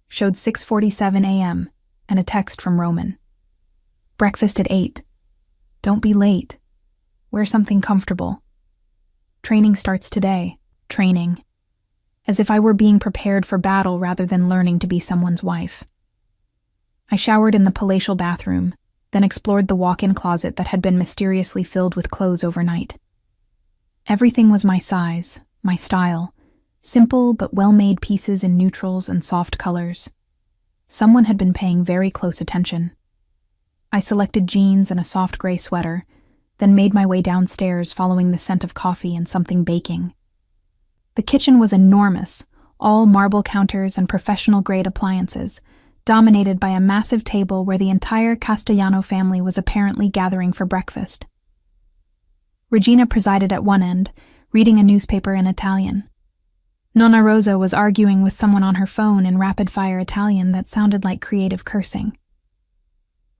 showed 6:47 a.m. and a text from Roman. "Breakfast at 8. Don't be late. Wear something comfortable. Training starts today." Training. As if I were being prepared for battle rather than learning to be someone's wife. I showered in the palatial bathroom, then explored the walk-in closet that had been mysteriously filled with clothes overnight. Everything was my size, my style, simple but well-made pieces in neutrals and soft colors. Someone had been paying very close attention. I selected jeans and a soft gray sweater, then made my way downstairs following the scent of coffee and something baking. The kitchen was enormous, all marble counters and professional-grade appliances, dominated by a massive table where the entire Castellano family was apparently gathering for breakfast. Regina presided at one end, reading a newspaper in Italian. Nonna Rosa was arguing with someone on her phone in rapid-fire Italian that sounded like creative cursing.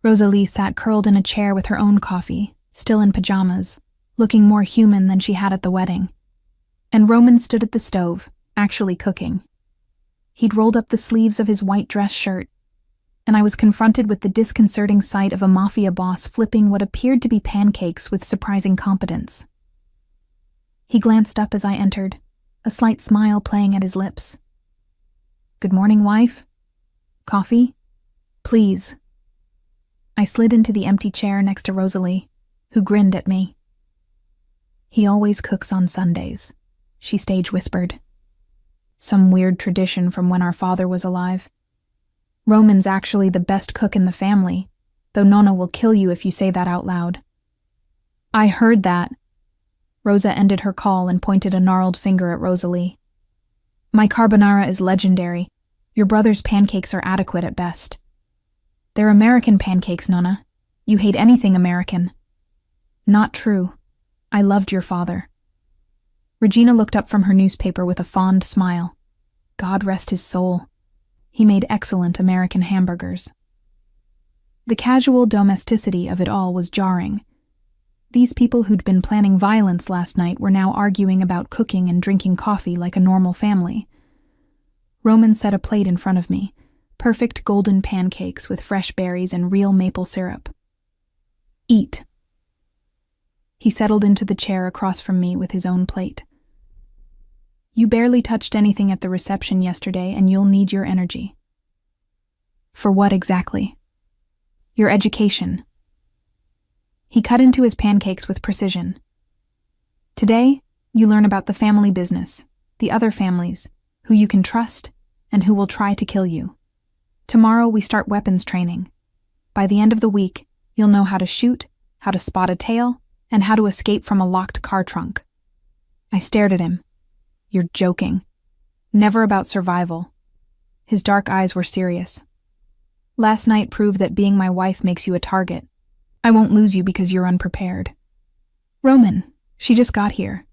Rosalie sat curled in a chair with her own coffee, still in pajamas, looking more human than she had at the wedding. And Roman stood at the stove, actually cooking. He'd rolled up the sleeves of his white dress shirt, and I was confronted with the disconcerting sight of a Mafia Boss flipping what appeared to be pancakes with surprising competence. He glanced up as I entered, a slight smile playing at his lips. "Good morning, wife. Coffee? Please." I slid into the empty chair next to Rosalie, who grinned at me. "He always cooks on Sundays," she stage whispered. "Some weird tradition from when our father was alive. Roman's actually the best cook in the family, though Nonna will kill you if you say that out loud." "I heard that." Rosa ended her call and pointed a gnarled finger at Rosalie. "My carbonara is legendary. Your brother's pancakes are adequate at best." "They're American pancakes, Nonna. You hate anything American." "Not true. I loved your father." Regina looked up from her newspaper with a fond smile. God rest his soul. He made excellent American hamburgers. The casual domesticity of it all was jarring. These people who'd been planning violence last night were now arguing about cooking and drinking coffee like a normal family. Roman set a plate in front of me, perfect golden pancakes with fresh berries and real maple syrup. "Eat." He settled into the chair across from me with his own plate. "You barely touched anything at the reception yesterday, and you'll need your energy." "For what exactly?" "Your education." He cut into his pancakes with precision. "Today, you learn about the family business, the other families, who you can trust, and who will try to kill you. Tomorrow, we start weapons training. By the end of the week, you'll know how to shoot, how to spot a tail, and how to escape from a locked car trunk." I stared at him. "You're joking. Never about survival." His dark eyes were serious. "Last night proved that being my wife makes you a target. I won't lose you because you're unprepared." "Roman, she just got here."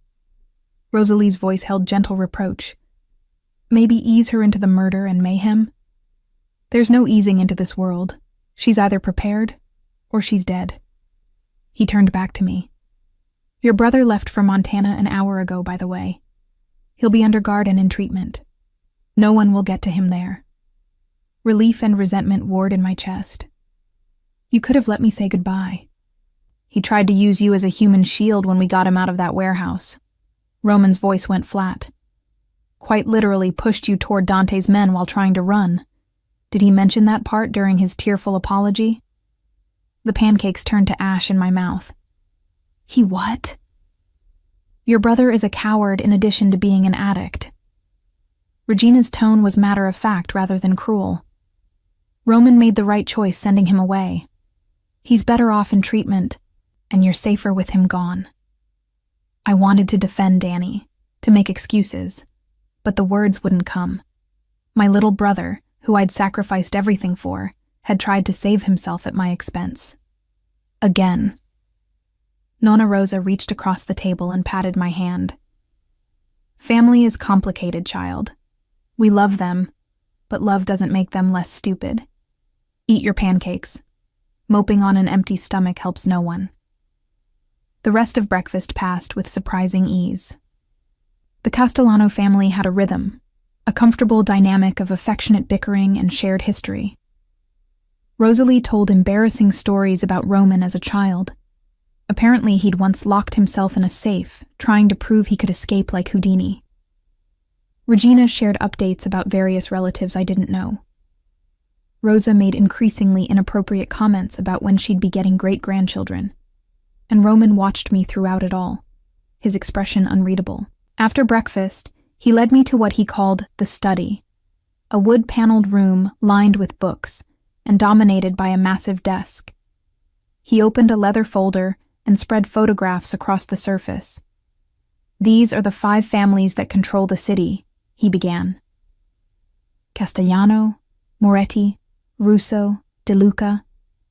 Rosalie's voice held gentle reproach. "Maybe ease her into the murder and mayhem?" "There's no easing into this world. She's either prepared or she's dead." He turned back to me. "Your brother left for Montana an hour ago, by the way. He'll be under guard and in treatment. No one will get to him there." Relief and resentment warred in my chest. "You could have let me say goodbye." "He tried to use you as a human shield when we got him out of that warehouse." Roman's voice went flat. "Quite literally pushed you toward Dante's men while trying to run." Did he mention that part during his tearful apology? The pancakes turned to ash in my mouth. He what? Your brother is a coward in addition to being an addict. Regina's tone was matter-of-fact rather than cruel. Roman made the right choice sending him away. He's better off in treatment, and you're safer with him gone. I wanted to defend Danny, to make excuses, but the words wouldn't come. My little brother, who I'd sacrificed everything for, had tried to save himself at my expense. Again. Nonna Rosa reached across the table and patted my hand. Family is complicated, child. We love them, but love doesn't make them less stupid. Eat your pancakes. Moping on an empty stomach helps no one. The rest of breakfast passed with surprising ease. The Castellano family had a rhythm, a comfortable dynamic of affectionate bickering and shared history. Rosalie told embarrassing stories about Roman as a child. Apparently, he'd once locked himself in a safe, trying to prove he could escape like Houdini. Regina shared updates about various relatives I didn't know. Rosa made increasingly inappropriate comments about when she'd be getting great-grandchildren, and Roman watched me throughout it all, his expression unreadable. After breakfast, he led me to what he called the study, a wood-paneled room lined with books and dominated by a massive desk. He opened a leather folder and spread photographs across the surface. These are the 5 families that control the city, he began. Castellano, Moretti, Russo, De Luca,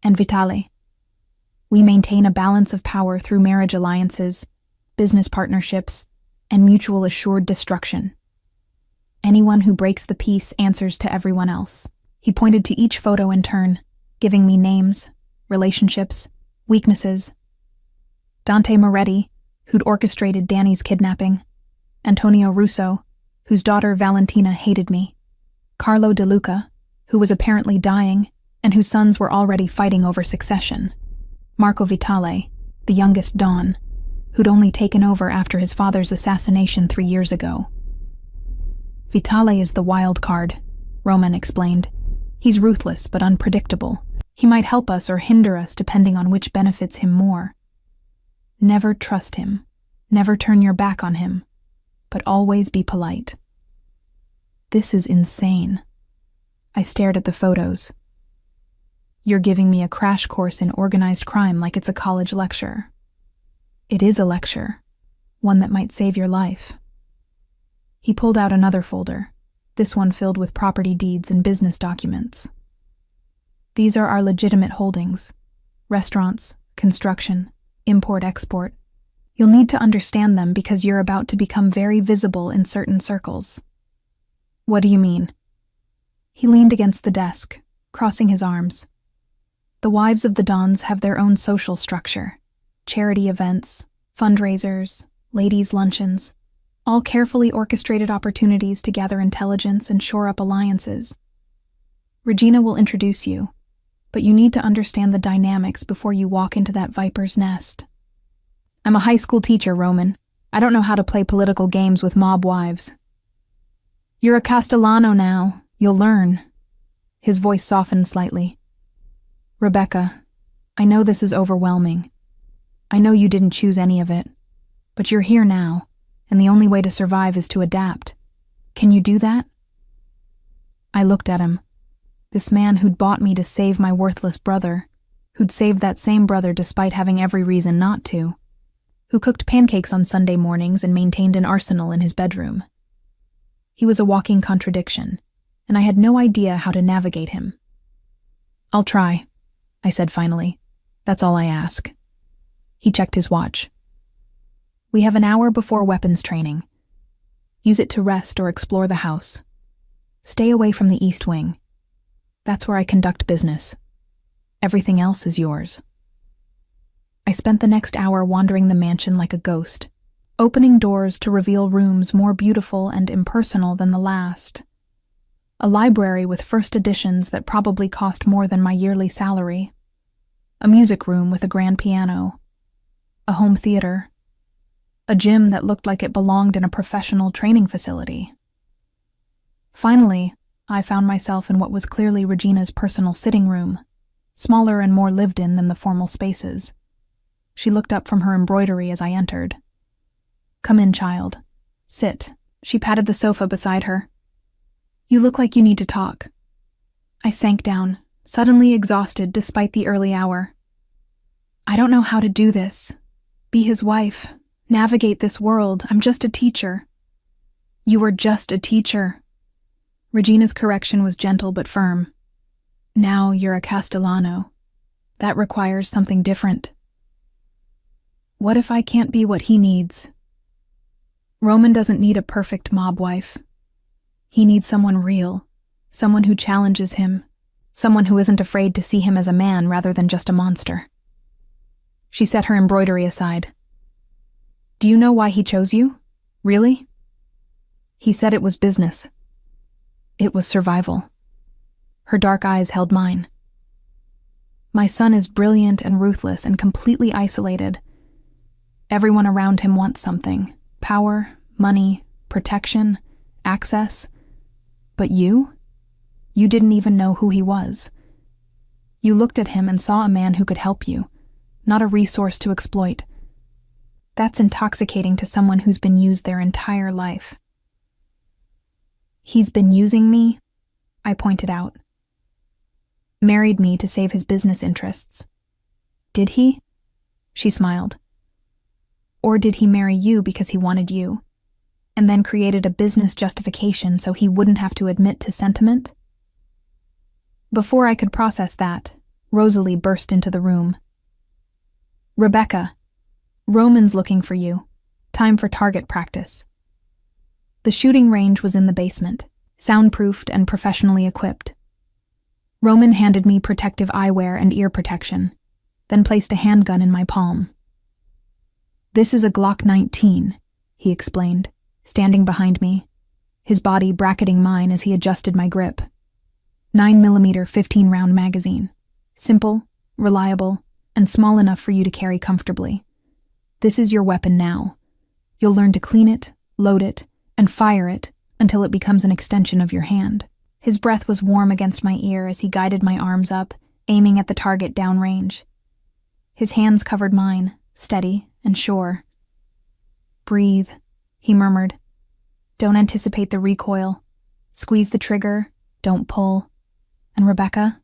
and Vitale. We maintain a balance of power through marriage alliances, business partnerships, and mutual assured destruction. Anyone who breaks the peace answers to everyone else. He pointed to each photo in turn, giving me names, relationships, weaknesses. Dante Moretti, who'd orchestrated Danny's kidnapping. Antonio Russo, whose daughter Valentina hated me. Carlo De Luca, who was apparently dying and whose sons were already fighting over succession. Marco Vitale, the youngest Don, who'd only taken over after his father's assassination 3 years ago. Vitale is the wild card, Roman explained. He's ruthless but unpredictable. He might help us or hinder us depending on which benefits him more. Never trust him. Never turn your back on him. But always be polite. This is insane. I stared at the photos. You're giving me a crash course in organized crime like it's a college lecture. It is a lecture, one that might save your life. He pulled out another folder, this one filled with property deeds and business documents. These are our legitimate holdings: restaurants, construction, import-export. You'll need to understand them because you're about to become very visible in certain circles. What do you mean? He leaned against the desk, crossing his arms. The wives of the Dons have their own social structure. Charity events, fundraisers, ladies' luncheons, all carefully orchestrated opportunities to gather intelligence and shore up alliances. Regina will introduce you, but you need to understand the dynamics before you walk into that viper's nest. I'm a high school teacher, Roman. I don't know how to play political games with mob wives. You're a Castellano now. You'll learn. His voice softened slightly. Rebecca, I know this is overwhelming. I know you didn't choose any of it, but you're here now, and the only way to survive is to adapt. Can you do that? I looked at him. This man who'd bought me to save my worthless brother, who'd saved that same brother despite having every reason not to, who cooked pancakes on Sunday mornings and maintained an arsenal in his bedroom. He was a walking contradiction, and I had no idea how to navigate him. I'll try, I said finally. That's all I ask. He checked his watch. We have an hour before weapons training. Use it to rest or explore the house. Stay away from the East Wing. That's where I conduct business. Everything else is yours. I spent the next hour wandering the mansion like a ghost, opening doors to reveal rooms more beautiful and impersonal than the last. A library with first editions that probably cost more than my yearly salary. A music room with a grand piano. A home theater. A gym that looked like it belonged in a professional training facility. Finally, I found myself in what was clearly Regina's personal sitting room, smaller and more lived in than the formal spaces. She looked up from her embroidery as I entered. "Come in, child. Sit." She patted the sofa beside her. "You look like you need to talk." I sank down, suddenly exhausted despite the early hour. "I don't know how to do this. Be his wife. Navigate this world. I'm just a teacher." "You were just a teacher." Regina's correction was gentle but firm. "Now you're a Castellano. That requires something different." "What if I can't be what he needs?" "Roman doesn't need a perfect mob wife. He needs someone real, someone who challenges him, someone who isn't afraid to see him as a man rather than just a monster." She set her embroidery aside. "Do you know why he chose you? Really?" "He said it was business. It was survival." Her dark eyes held mine. "My son is brilliant and ruthless and completely isolated. Everyone around him wants something: power, money, protection, access. But you didn't even know who he was. You looked at him and saw a man who could help you, not a resource to exploit. That's intoxicating to someone who's been used their entire life." "He's been using me," I pointed out. "Married me to save his business interests." "Did he?" She smiled. "Or did he marry you because he wanted you, and then created a business justification so he wouldn't have to admit to sentiment?" Before I could process that, Rosalie burst into the room. "Rebecca, Roman's looking for you. Time for target practice." The shooting range was in the basement, soundproofed and professionally equipped. Roman handed me protective eyewear and ear protection, then placed a handgun in my palm. "This is a Glock 19, he explained, standing behind me, his body bracketing mine as he adjusted my grip. 9mm 15-round magazine. Simple, reliable, and small enough for you to carry comfortably. This is your weapon now. You'll learn to clean it, load it, and fire it until it becomes an extension of your hand." His breath was warm against my ear as he guided my arms up, aiming at the target downrange. His hands covered mine, steady and sure. "Breathe," he murmured. "Don't anticipate the recoil. Squeeze the trigger, don't pull. And Rebecca?"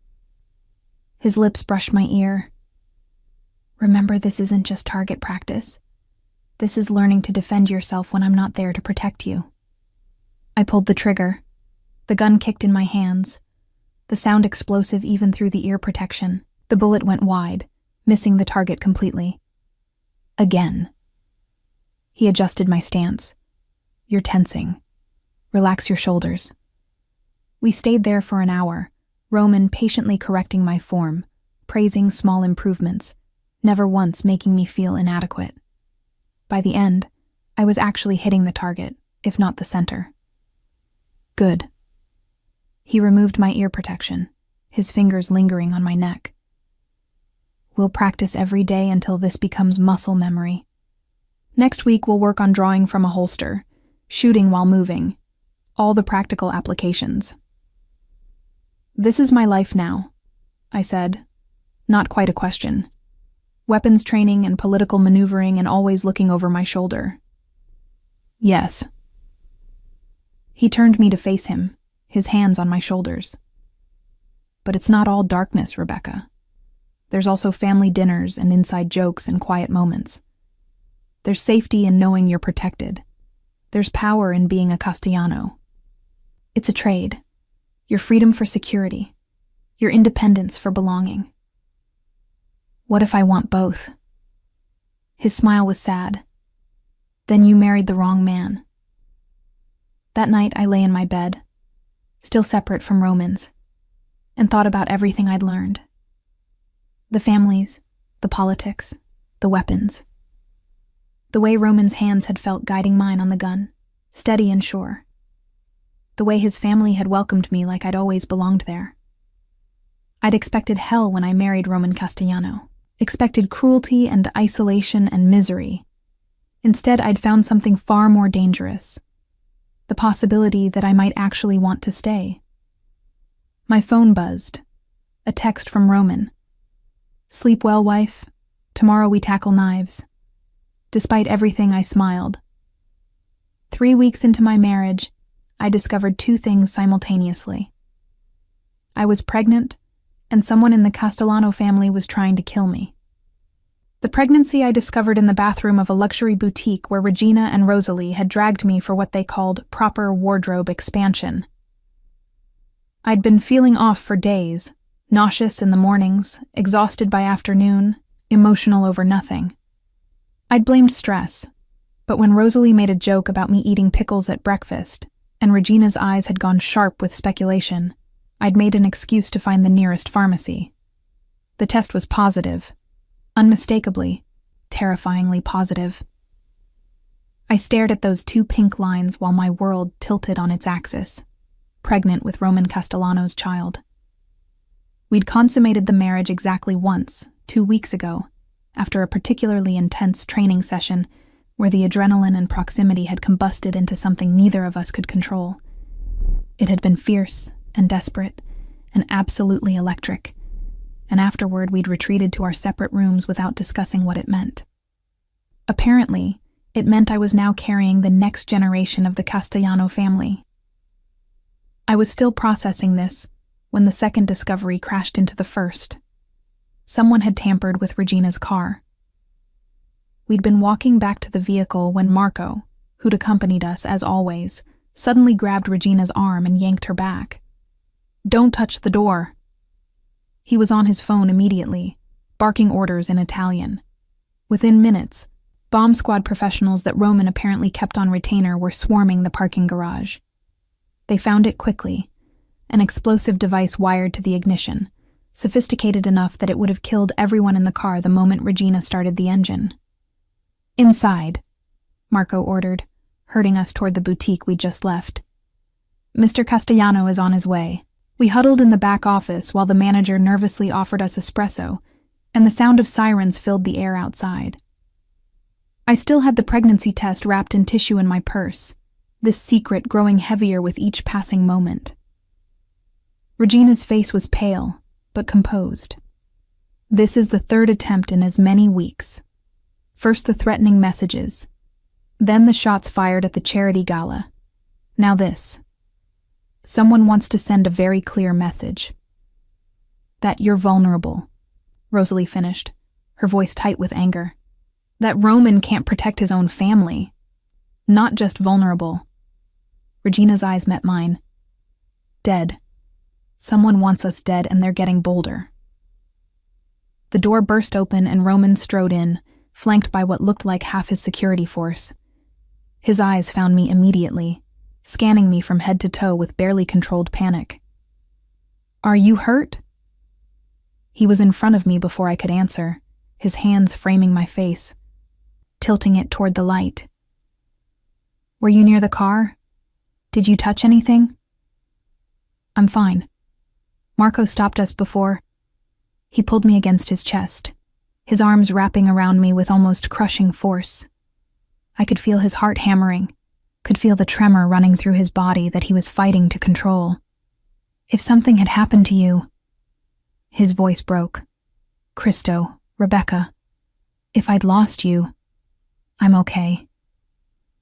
His lips brushed my ear. "Remember, this isn't just target practice. This is learning to defend yourself when I'm not there to protect you." I pulled the trigger. The gun kicked in my hands, the sound explosive even through the ear protection. The bullet went wide, missing the target completely. Again. He adjusted my stance. "You're tensing. Relax your shoulders." We stayed there for an hour, Roman patiently correcting my form, praising small improvements, never once making me feel inadequate. By the end, I was actually hitting the target, if not the center. "Good." He removed my ear protection, his fingers lingering on my neck. "We'll practice every day until this becomes muscle memory. Next week we'll work on drawing from a holster, shooting while moving, all the practical applications." "This is my life now," I said, not quite a question. Weapons training and political maneuvering and always looking over my shoulder. "Yes." He turned me to face him, his hands on my shoulders. "But it's not all darkness, Rebecca. There's also family dinners and inside jokes and quiet moments. There's safety in knowing you're protected. There's power in being a Castellano. It's a trade. Your freedom for security. Your independence for belonging. What if I want both?" His smile was sad. "Then you married the wrong man." That night I lay in my bed, still separate from Roman's, and thought about everything I'd learned. The families, the politics, the weapons. The way Roman's hands had felt guiding mine on the gun, steady and sure. The way his family had welcomed me like I'd always belonged there. I'd expected hell when I married Roman Castellano, expected cruelty and isolation and misery. Instead, I'd found something far more dangerous. The possibility that I might actually want to stay, My phone buzzed. A text from Roman. "Sleep well, wife. Tomorrow we tackle knives." Despite everything, I smiled. 3 weeks into my marriage, I discovered two things simultaneously. I was pregnant, and someone in the Castellano family was trying to kill me. The pregnancy I discovered in the bathroom of a luxury boutique where Regina and Rosalie had dragged me for what they called proper wardrobe expansion. I'd been feeling off for days, nauseous in the mornings, exhausted by afternoon, emotional over nothing. I'd blamed stress, but when Rosalie made a joke about me eating pickles at breakfast, and Regina's eyes had gone sharp with speculation, I'd made an excuse to find the nearest pharmacy. The test was positive. Unmistakably, terrifyingly positive. I stared at those two pink lines while my world tilted on its axis, pregnant with Roman Castellano's child. We'd consummated the marriage exactly once, 2 weeks ago, after a particularly intense training session where the adrenaline and proximity had combusted into something neither of us could control. It had been fierce and desperate and absolutely electric, and afterward we'd retreated to our separate rooms without discussing what it meant. Apparently, it meant I was now carrying the next generation of the Castellano family. I was still processing this when the second discovery crashed into the first. Someone had tampered with Regina's car. We'd been walking back to the vehicle when Marco, who'd accompanied us as always, suddenly grabbed Regina's arm and yanked her back. "Don't touch the door." He was on his phone immediately, barking orders in Italian. Within minutes, bomb squad professionals that Roman apparently kept on retainer were swarming the parking garage. They found it quickly, an explosive device wired to the ignition, sophisticated enough that it would have killed everyone in the car the moment Regina started the engine. "Inside," Marco ordered, herding us toward the boutique we'd just left. "Mr. Castellano is on his way." We huddled in the back office while the manager nervously offered us espresso, and the sound of sirens filled the air outside. I still had the pregnancy test wrapped in tissue in my purse, this secret growing heavier with each passing moment. Regina's face was pale, but composed. This is the third attempt in as many weeks. First the threatening messages, then the shots fired at the charity gala. Now this. Someone wants to send a very clear message. That you're vulnerable, Rosalie finished, her voice tight with anger. That Roman can't protect his own family. Not just vulnerable. Regina's eyes met mine. Dead. Someone wants us dead and they're getting bolder. The door burst open and Roman strode in, flanked by what looked like half his security force. His eyes found me immediately, scanning me from head to toe with barely controlled panic. "Are you hurt?" He was in front of me before I could answer, his hands framing my face, tilting it toward the light. "Were you near the car? Did you touch anything?" "I'm fine." Marco stopped us before. He pulled me against his chest, his arms wrapping around me with almost crushing force. I could feel his heart hammering, could feel the tremor running through his body that he was fighting to control. "If something had happened to you..." His voice broke. "Cristo, Rebecca, if I'd lost you, I'm okay."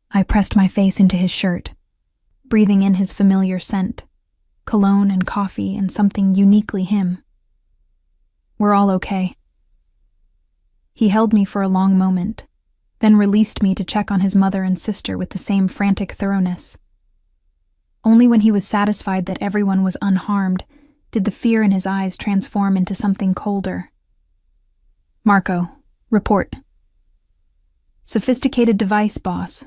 I pressed my face into his shirt, breathing in his familiar scent, cologne and coffee and something uniquely him. "We're all okay." He held me for a long moment, then released me to check on his mother and sister with the same frantic thoroughness. Only when he was satisfied that everyone was unharmed did the fear in his eyes transform into something colder. "Marco, report." "Sophisticated device, boss.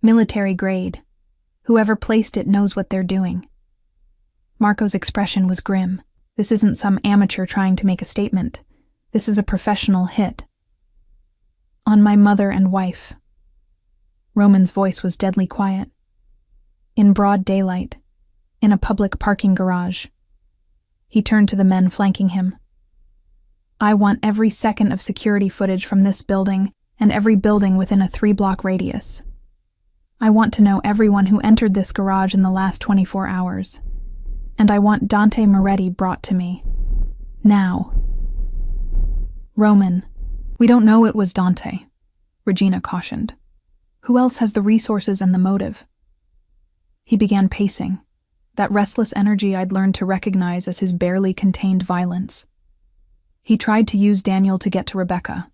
Military grade. Whoever placed it knows what they're doing." Marco's expression was grim. This isn't some amateur trying to make a statement. This is a professional hit. "On my mother and wife." Roman's voice was deadly quiet. "In broad daylight, in a public parking garage." He turned to the men flanking him. "I want every second of security footage from this building and every building within a 3-block radius. I want to know everyone who entered this garage in the last 24 hours. and I want Dante Moretti brought to me. Now. Roman, we don't know it was Dante, Regina cautioned. Who else has the resources and the motive? He began pacing, that restless energy I'd learned to recognize as his barely contained violence. He tried to use Daniel to get to Rebecca.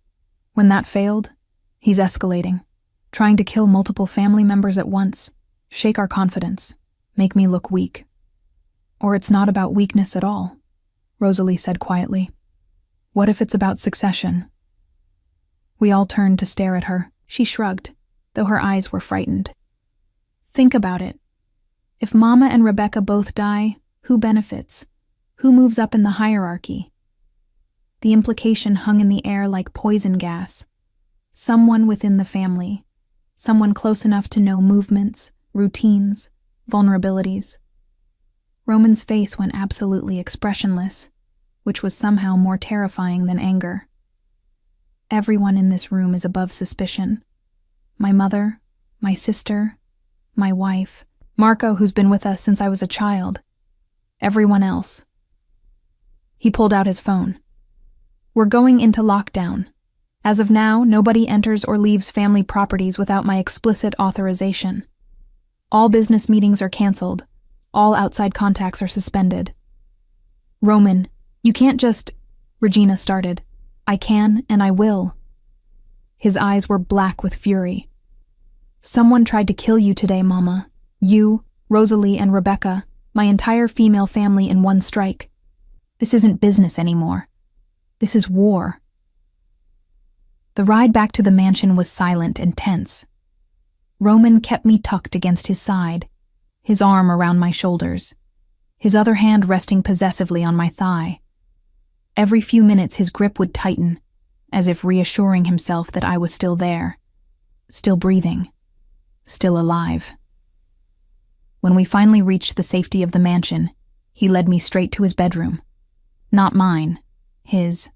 When that failed, he's escalating, trying to kill multiple family members at once, shake our confidence, make me look weak. Or it's not about weakness at all, Rosalie said quietly. What if it's about succession? We all turned to stare at her. She shrugged, though her eyes were frightened. Think about it. If Mama and Rebecca both die, who benefits? Who moves up in the hierarchy? The implication hung in the air like poison gas. Someone within the family. Someone close enough to know movements, routines, vulnerabilities. Roman's face went absolutely expressionless, which was somehow more terrifying than anger. Everyone in this room is above suspicion. My mother, my sister, my wife, Marco, who's been with us since I was a child. Everyone else. He pulled out his phone. We're going into lockdown. As of now, nobody enters or leaves family properties without my explicit authorization. All business meetings are canceled. All outside contacts are suspended. Roman, you can't just... Regina started. I can and I will. His eyes were black with fury. Someone tried to kill you today, Mama. You, Rosalie, and Rebecca, my entire female family in one strike. This isn't business anymore. This is war. The ride back to the mansion was silent and tense. Roman kept me tucked against his side, his arm around my shoulders, his other hand resting possessively on my thigh. Every few minutes his grip would tighten, as if reassuring himself that I was still there, still breathing, still alive. When we finally reached the safety of the mansion, he led me straight to his bedroom. Not mine, his,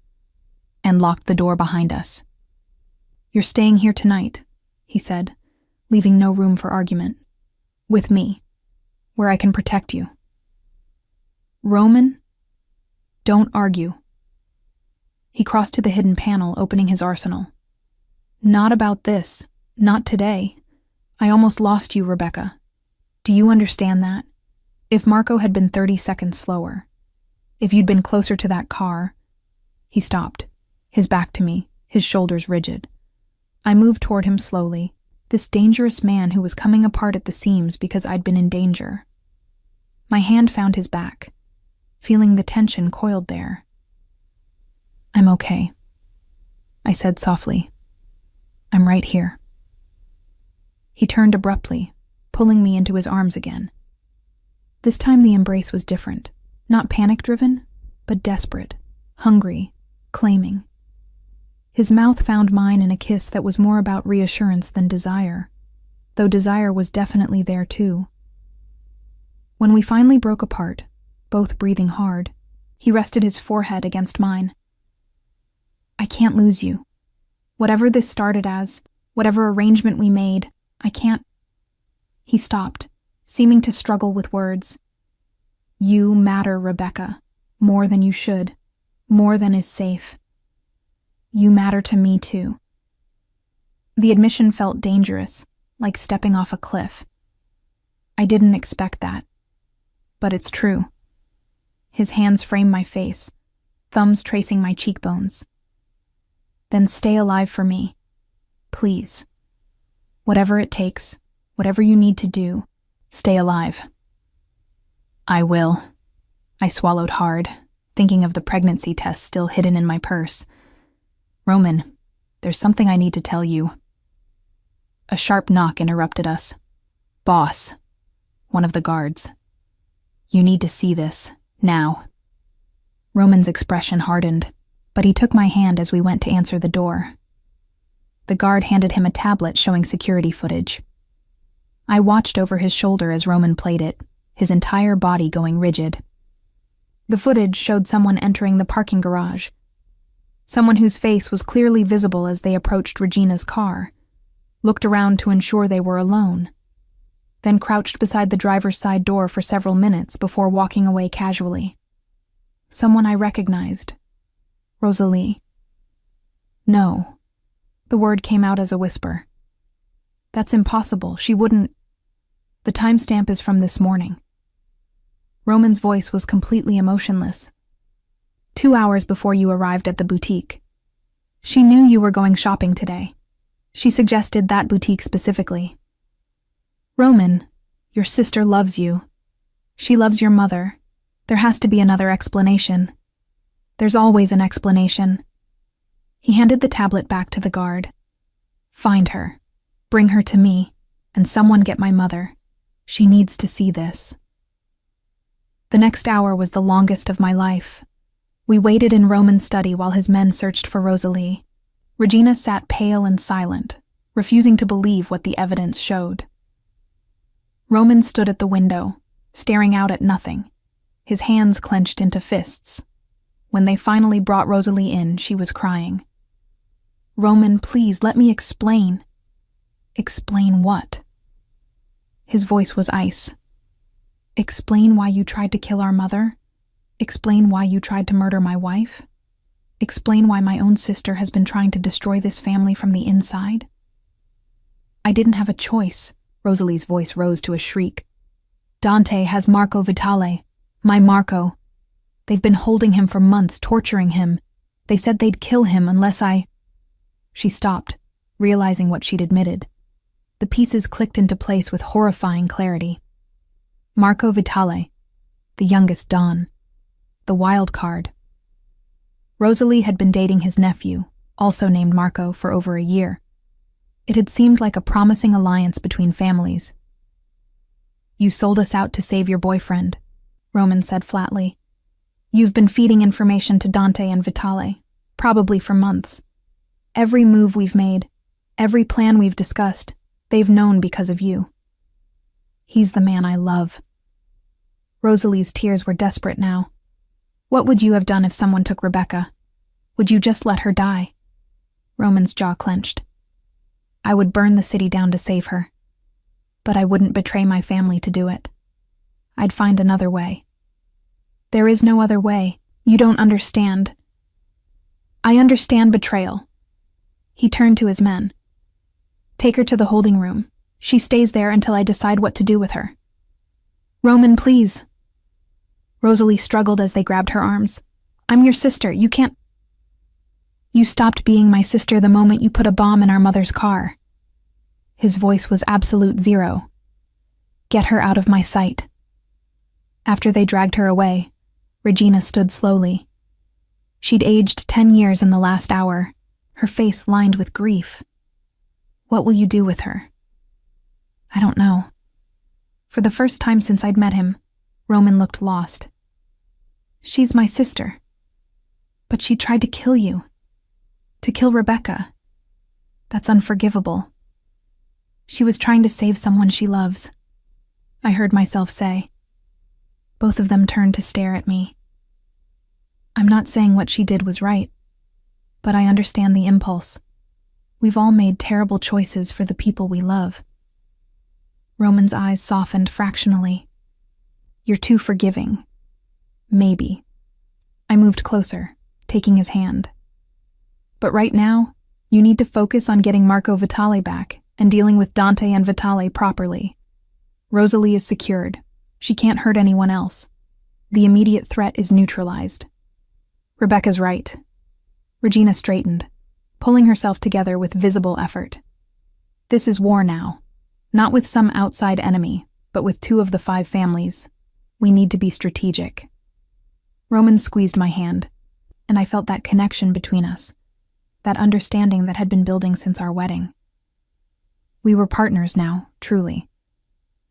and locked the door behind us. You're staying here tonight, he said, leaving no room for argument. With me, where I can protect you. Roman, don't argue. He crossed to the hidden panel, opening his arsenal. Not about this, not today. I almost lost you, Rebecca. Do you understand that? If Marco had been 30 seconds slower, if you'd been closer to that car... He stopped, his back to me, his shoulders rigid. I moved toward him slowly, this dangerous man who was coming apart at the seams because I'd been in danger. My hand found his back, feeling the tension coiled there. I'm okay, I said softly. I'm right here. He turned abruptly, pulling me into his arms again. This time the embrace was different, not panic-driven, but desperate, hungry, claiming. His mouth found mine in a kiss that was more about reassurance than desire, though desire was definitely there too. When we finally broke apart, both breathing hard, he rested his forehead against mine. I can't lose you. Whatever this started as, whatever arrangement we made, I can't... He stopped, seeming to struggle with words. You matter, Rebecca, more than you should, more than is safe. You matter to me too. The admission felt dangerous, like stepping off a cliff. I didn't expect that, but it's true. His hands framed my face, thumbs tracing my cheekbones. Then stay alive for me, please. Whatever it takes, whatever you need to do, stay alive. I will. I swallowed hard, thinking of the pregnancy test still hidden in my purse. Roman, there's something I need to tell you. A sharp knock interrupted us. Boss, one of the guards. You need to see this, now. Roman's expression hardened, but he took my hand as we went to answer the door. The guard handed him a tablet showing security footage. I watched over his shoulder as Roman played it, his entire body going rigid. The footage showed someone entering the parking garage, someone whose face was clearly visible as they approached Regina's car, looked around to ensure they were alone. then crouched beside the driver's side door for several minutes before walking away casually. Someone I recognized. Rosalie. No. The word came out as a whisper. That's impossible. She wouldn't. The timestamp is from this morning. Roman's voice was completely emotionless. 2 hours before you arrived at the boutique. She knew you were going shopping today. She suggested that boutique specifically. Roman, your sister loves you. She loves your mother. There has to be another explanation. There's always an explanation. He handed the tablet back to the guard. Find her. Bring her to me. And someone get my mother. She needs to see this. The next hour was the longest of my life. We waited in Roman's study while his men searched for Rosalie. Regina sat pale and silent, refusing to believe what the evidence showed. Roman stood at the window, staring out at nothing, his hands clenched into fists. When they finally brought Rosalie in, she was crying. Roman, please, let me explain. Explain what? His voice was ice. Explain why you tried to kill our mother? Explain why you tried to murder my wife? Explain why my own sister has been trying to destroy this family from the inside? I didn't have a choice. Rosalie's voice rose to a shriek. Dante has Marco Vitale. My Marco. They've been holding him for months, torturing him. They said they'd kill him unless I... She stopped, realizing what she'd admitted. The pieces clicked into place with horrifying clarity. Marco Vitale, the youngest Don, the wild card. Rosalie had been dating his nephew, also named Marco, for over a year. It had seemed like a promising alliance between families. You sold us out to save your boyfriend, Roman said flatly. You've been feeding information to Dante and Vitale, probably for months. Every move we've made, every plan we've discussed, they've known because of you. He's the man I love. Rosalie's tears were desperate now. What would you have done if someone took Rebecca? Would you just let her die? Roman's jaw clenched. I would burn the city down to save her. But I wouldn't betray my family to do it. I'd find another way. There is no other way. You don't understand. I understand betrayal. He turned to his men. Take her to the holding room. She stays there until I decide what to do with her. Roman, please. Rosalie struggled as they grabbed her arms. I'm your sister. You can't... You stopped being my sister the moment you put a bomb in our mother's car. His voice was absolute zero. Get her out of my sight. After they dragged her away, Regina stood slowly. She'd aged 10 years in the last hour, her face lined with grief. What will you do with her? I don't know. For the first time since I'd met him, Roman looked lost. She's my sister. But she tried to kill you. To kill Rebecca. That's unforgivable. She was trying to save someone she loves, I heard myself say. Both of them turned to stare at me. I'm not saying what she did was right, but I understand the impulse. We've all made terrible choices for the people we love. Roman's eyes softened fractionally. You're too forgiving. Maybe. I moved closer, taking his hand. But right now, you need to focus on getting Marco Vitale back and dealing with Dante and Vitale properly. Rosalie is secured. She can't hurt anyone else. The immediate threat is neutralized. Rebecca's right. Regina straightened, pulling herself together with visible effort. This is war now. Not with some outside enemy, but with 2 of the 5 families. We need to be strategic. Roman squeezed my hand, and I felt that connection between us, that understanding that had been building since our wedding. We were partners now, truly.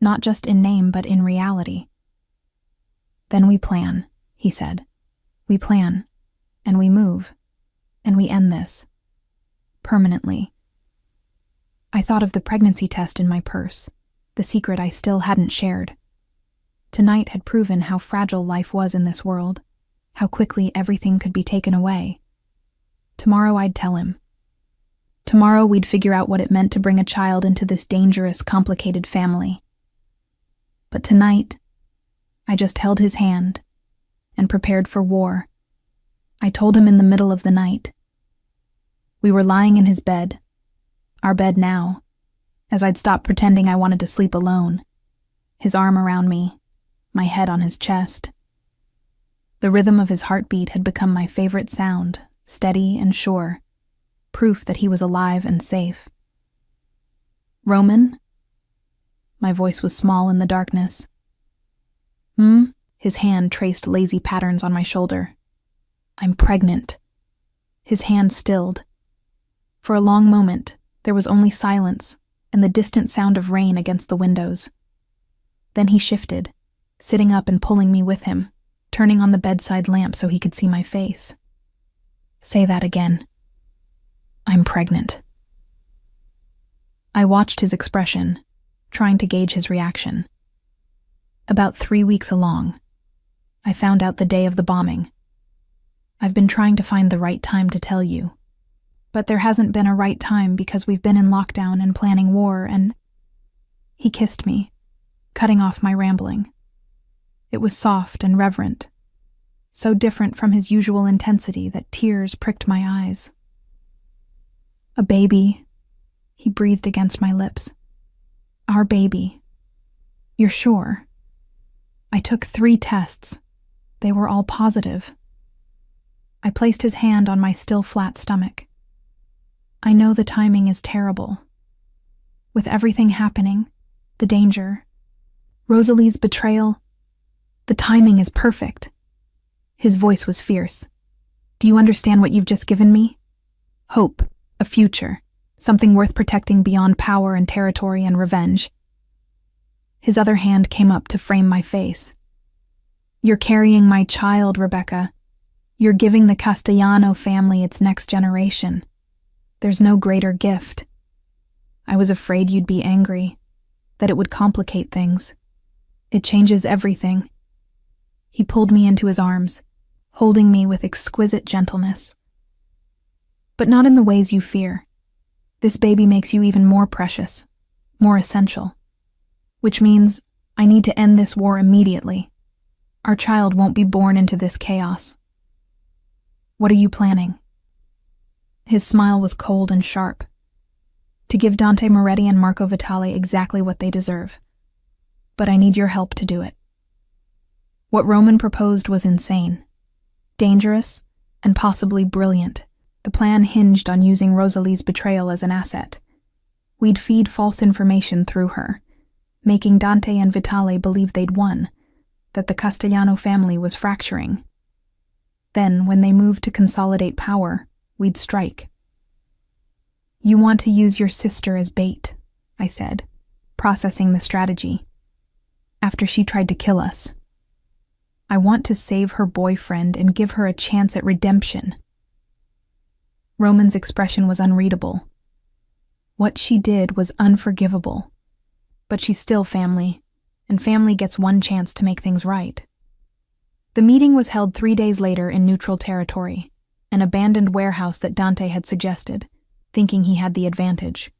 Not just in name, but in reality. Then we plan, he said. We plan, and we move, and we end this. Permanently. I thought of the pregnancy test in my purse, the secret I still hadn't shared. Tonight had proven how fragile life was in this world, how quickly everything could be taken away. Tomorrow I'd tell him. Tomorrow we'd figure out what it meant to bring a child into this dangerous, complicated family. But tonight, I just held his hand and prepared for war. I told him in the middle of the night. We were lying in his bed, our bed now, as I'd stopped pretending I wanted to sleep alone, his arm around me, my head on his chest. The rhythm of his heartbeat had become my favorite sound, steady and sure, proof that he was alive and safe. "Roman?" My voice was small in the darkness. His hand traced lazy patterns on my shoulder. "I'm pregnant." His hand stilled. For a long moment, there was only silence and the distant sound of rain against the windows. Then he shifted, sitting up and pulling me with him, turning on the bedside lamp so he could see my face. "Say that again." "I'm pregnant." I watched his expression, trying to gauge his reaction. About 3 weeks along, I found out the day of the bombing. I've been trying to find the right time to tell you, but there hasn't been a right time because we've been in lockdown and planning war and... He kissed me, cutting off my rambling. It was soft and reverent, so different from his usual intensity that tears pricked my eyes. "A baby," he breathed against my lips. "Our baby. You're sure?" I took 3 tests. They were all positive. I placed his hand on my still flat stomach. "I know the timing is terrible. With everything happening, the danger, Rosalie's betrayal, the timing is perfect." His voice was fierce. "Do you understand what you've just given me? Hope, a future, something worth protecting beyond power and territory and revenge." His other hand came up to frame my face. "You're carrying my child, Rebecca. You're giving the Castellano family its next generation. There's no greater gift. I was afraid you'd be angry, that it would complicate things. It changes everything." He pulled me into his arms, holding me with exquisite gentleness. "But not in the ways you fear. This baby makes you even more precious, more essential. Which means I need to end this war immediately. Our child won't be born into this chaos." "What are you planning?" His smile was cold and sharp. "To give Dante Moretti and Marco Vitale exactly what they deserve. But I need your help to do it." What Roman proposed was insane, dangerous, and possibly brilliant. The plan hinged on using Rosalie's betrayal as an asset. We'd feed false information through her, making Dante and Vitale believe they'd won, that the Castellano family was fracturing. Then, when they moved to consolidate power, we'd strike. "You want to use your sister as bait," I said, processing the strategy. "After she tried to kill us. I want to save her boyfriend and give her a chance at redemption." Roman's expression was unreadable. What she did was unforgivable. But she's still family, and family gets one chance to make things right. The meeting was held 3 days later in neutral territory, an abandoned warehouse that Dante had suggested, thinking he had the advantage.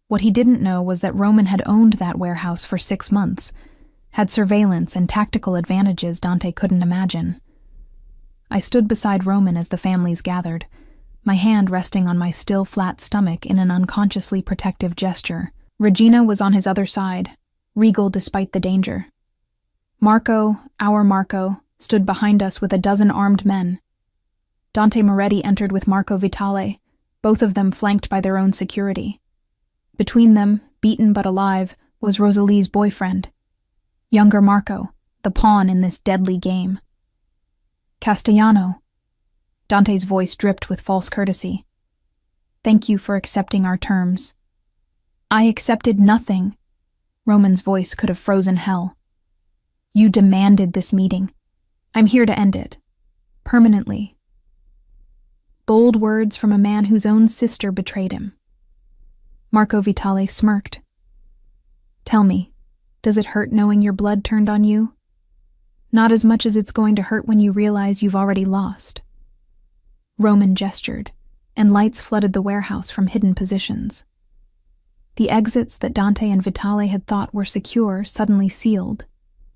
What he didn't know was that Roman had owned that warehouse for 6 months, had surveillance and tactical advantages Dante couldn't imagine. I stood beside Roman as the families gathered, my hand resting on my still flat stomach in an unconsciously protective gesture. Regina was on his other side, regal despite the danger. Marco, our Marco, stood behind us with a dozen armed men. Dante Moretti entered with Marco Vitale, both of them flanked by their own security. Between them, beaten but alive, was Rosalie's boyfriend. Younger Marco, the pawn in this deadly game. "Castellano." Dante's voice dripped with false courtesy. "Thank you for accepting our terms." "I accepted nothing." Roman's voice could have frozen hell. "You demanded this meeting. I'm here to end it. Permanently." Bold words from a man whose own sister betrayed him. Marco Vitale smirked. "Tell me, does it hurt knowing your blood turned on you? Not as much as it's going to hurt when you realize you've already lost." Roman gestured, and lights flooded the warehouse from hidden positions. The exits that Dante and Vitale had thought were secure suddenly sealed,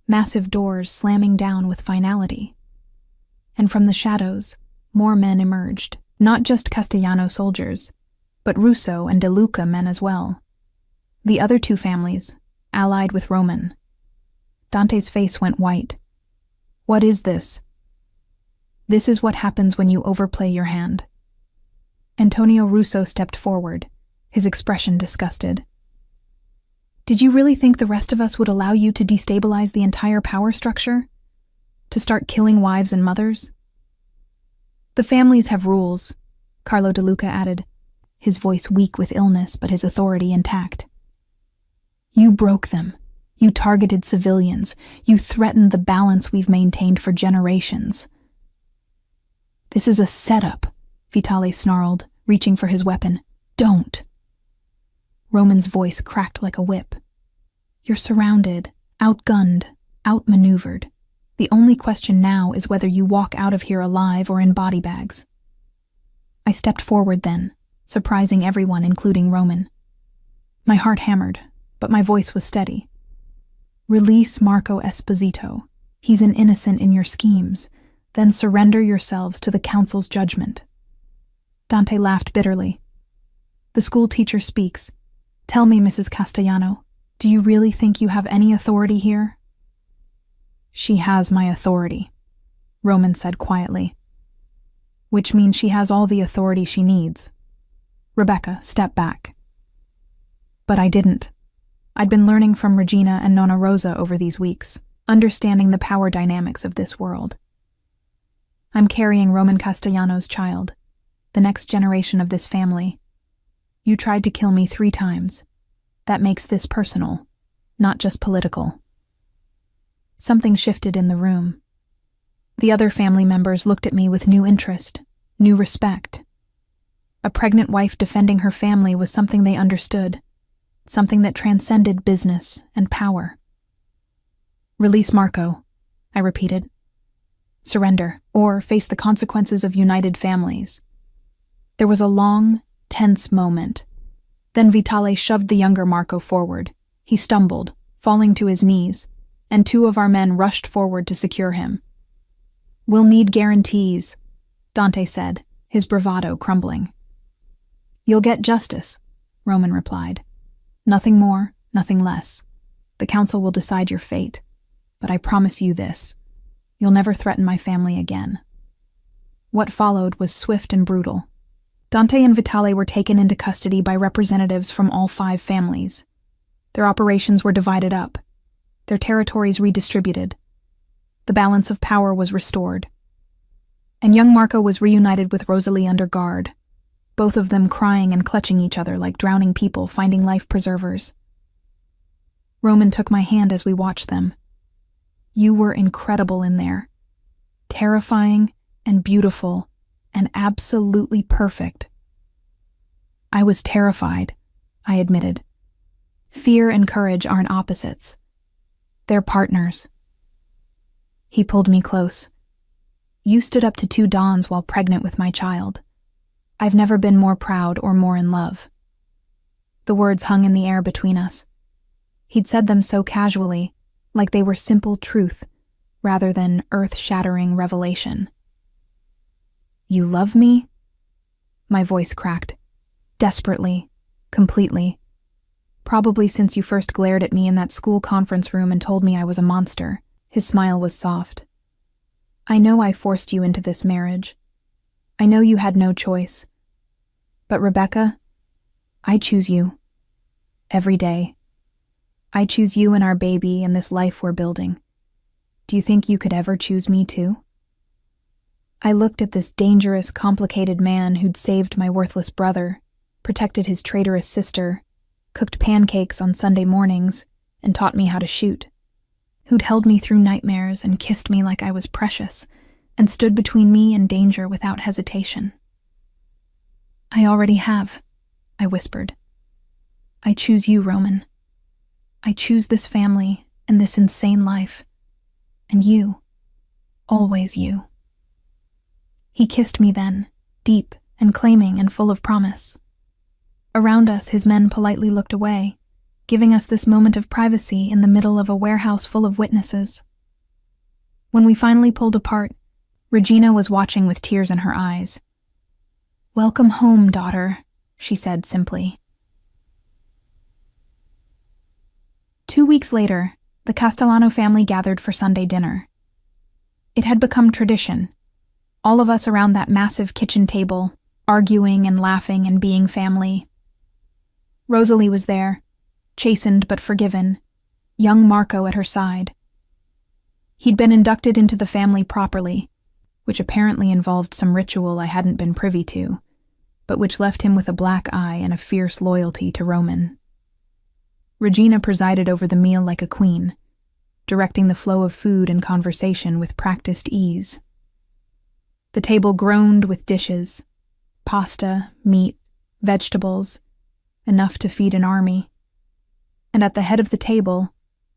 massive doors slamming down with finality. And from the shadows, more men emerged, not just Castellano soldiers, but Russo and De Luca men as well. The other two families, allied with Roman. Dante's face went white. What is this? This is what happens when you overplay your hand. Antonio Russo stepped forward, his expression disgusted. Did you really think the rest of us would allow you to destabilize the entire power structure? To start killing wives and mothers? The families have rules, Carlo De Luca added, his voice weak with illness but his authority intact. You broke them. You targeted civilians. You threatened the balance we've maintained for generations. This is a setup, Vitale snarled, reaching for his weapon. Don't. Roman's voice cracked like a whip. You're surrounded, outgunned, outmaneuvered. The only question now is whether you walk out of here alive or in body bags. I stepped forward then, surprising everyone, including Roman. My heart hammered, but my voice was steady. Release Marco Esposito. He's an innocent in your schemes. Then surrender yourselves to the council's judgment. Dante laughed bitterly. The school teacher speaks. Tell me, Mrs. Castellano, do you really think you have any authority here? She has my authority, Roman said quietly. Which means she has all the authority she needs. Rebecca, step back. But I didn't. I'd been learning from Regina and Nonna Rosa over these weeks, understanding the power dynamics of this world. I'm carrying Roman Castellano's child, the next generation of this family. You tried to kill me 3 times. That makes this personal, not just political. Something shifted in the room. The other family members looked at me with new interest, new respect. A pregnant wife defending her family was something they understood, something that transcended business and power. Release Marco, I repeated. Surrender, or face the consequences of united families. There was a long, tense moment. Then Vitale shoved the younger Marco forward. He stumbled, falling to his knees, and 2 of our men rushed forward to secure him. We'll need guarantees, Dante said, his bravado crumbling. You'll get justice, Roman replied. Nothing more, nothing less. The council will decide your fate, but I promise you this. You'll never threaten my family again. What followed was swift and brutal. Dante and Vitale were taken into custody by representatives from all 5 families. Their operations were divided up, their territories redistributed. The balance of power was restored. And young Marco was reunited with Rosalie under guard, both of them crying and clutching each other like drowning people finding life preservers. Roman took my hand as we watched them. You were incredible in there. Terrifying and beautiful and absolutely perfect. I was terrified, I admitted. Fear and courage aren't opposites. They're partners. He pulled me close. You stood up to 2 dons while pregnant with my child. I've never been more proud or more in love. The words hung in the air between us. He'd said them so casually, like they were simple truth, rather than earth-shattering revelation. You love me? My voice cracked. Desperately. Completely. Probably since you first glared at me in that school conference room and told me I was a monster. His smile was soft. I know I forced you into this marriage. I know you had no choice. But Rebecca, I choose you. Every day. I choose you and our baby and this life we're building. Do you think you could ever choose me too? I looked at this dangerous, complicated man who'd saved my worthless brother, protected his traitorous sister, cooked pancakes on Sunday mornings, and taught me how to shoot, who'd held me through nightmares and kissed me like I was precious, and stood between me and danger without hesitation. I already have, I whispered. I choose you, Roman. I choose this family and this insane life. And you. Always you. He kissed me then, deep and claiming and full of promise. Around us, his men politely looked away, giving us this moment of privacy in the middle of a warehouse full of witnesses. When we finally pulled apart, Regina was watching with tears in her eyes. "Welcome home, daughter," she said simply. 2 weeks later, the Castellano family gathered for Sunday dinner. It had become tradition, all of us around that massive kitchen table, arguing and laughing and being family. Rosalie was there, chastened but forgiven, young Marco at her side. He'd been inducted into the family properly, which apparently involved some ritual I hadn't been privy to, but which left him with a black eye and a fierce loyalty to Roman. Regina presided over the meal like a queen, directing the flow of food and conversation with practiced ease. The table groaned with dishes, pasta, meat, vegetables, enough to feed an army. And at the head of the table,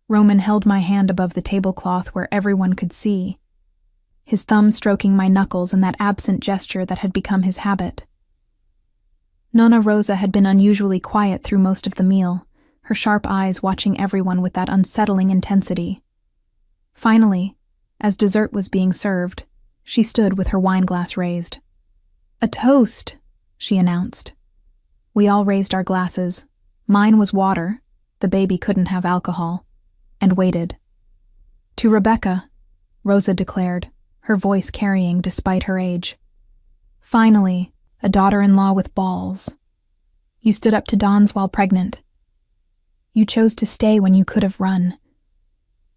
Roman held my hand above the tablecloth where everyone could see, his thumb stroking my knuckles in that absent gesture that had become his habit. Nonna Rosa had been unusually quiet through most of the meal, her sharp eyes watching everyone with that unsettling intensity. Finally, as dessert was being served, she stood with her wineglass raised. "A toast," she announced. We all raised our glasses. Mine was water, the baby couldn't have alcohol, and waited. "To Rebecca," Rosa declared, her voice carrying despite her age. "Finally, a daughter-in-law with balls. You stood up to Dons while pregnant. You chose to stay when you could have run.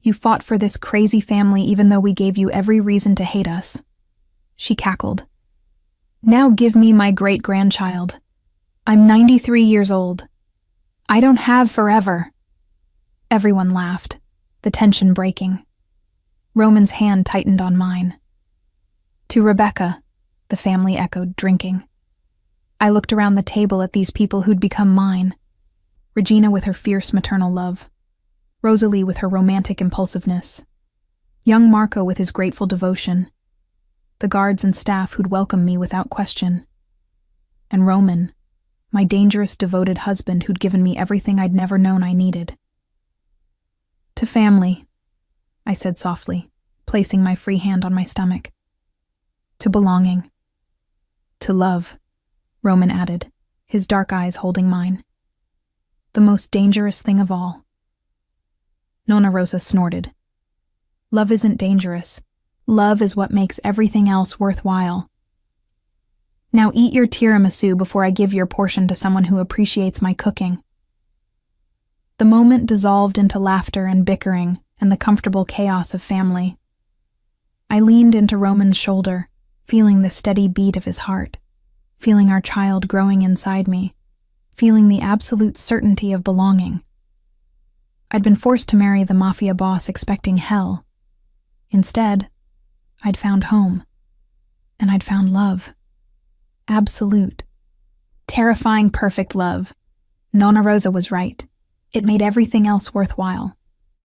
You fought for this crazy family even though we gave you every reason to hate us." She cackled. "Now give me my great-grandchild. I'm 93 years old. I don't have forever." Everyone laughed, the tension breaking. Roman's hand tightened on mine. "To Rebecca," the family echoed, drinking. I looked around the table at these people who'd become mine. Regina with her fierce maternal love, Rosalie with her romantic impulsiveness, young Marco with his grateful devotion, the guards and staff who'd welcome me without question, and Roman, my dangerous, devoted husband who'd given me everything I'd never known I needed. "To family," I said softly, placing my free hand on my stomach. "To belonging. To love," Roman added, his dark eyes holding mine. "The most dangerous thing of all." Nonna Rosa snorted. "Love isn't dangerous. Love is what makes everything else worthwhile. Now eat your tiramisu before I give your portion to someone who appreciates my cooking." The moment dissolved into laughter and bickering and the comfortable chaos of family. I leaned into Roman's shoulder, feeling the steady beat of his heart, feeling our child growing inside me, feeling the absolute certainty of belonging. I'd been forced to marry the Mafia Boss expecting hell. Instead, I'd found home, and I'd found love. Absolute, terrifying, perfect love. Nonna Rosa was right. It made everything else worthwhile.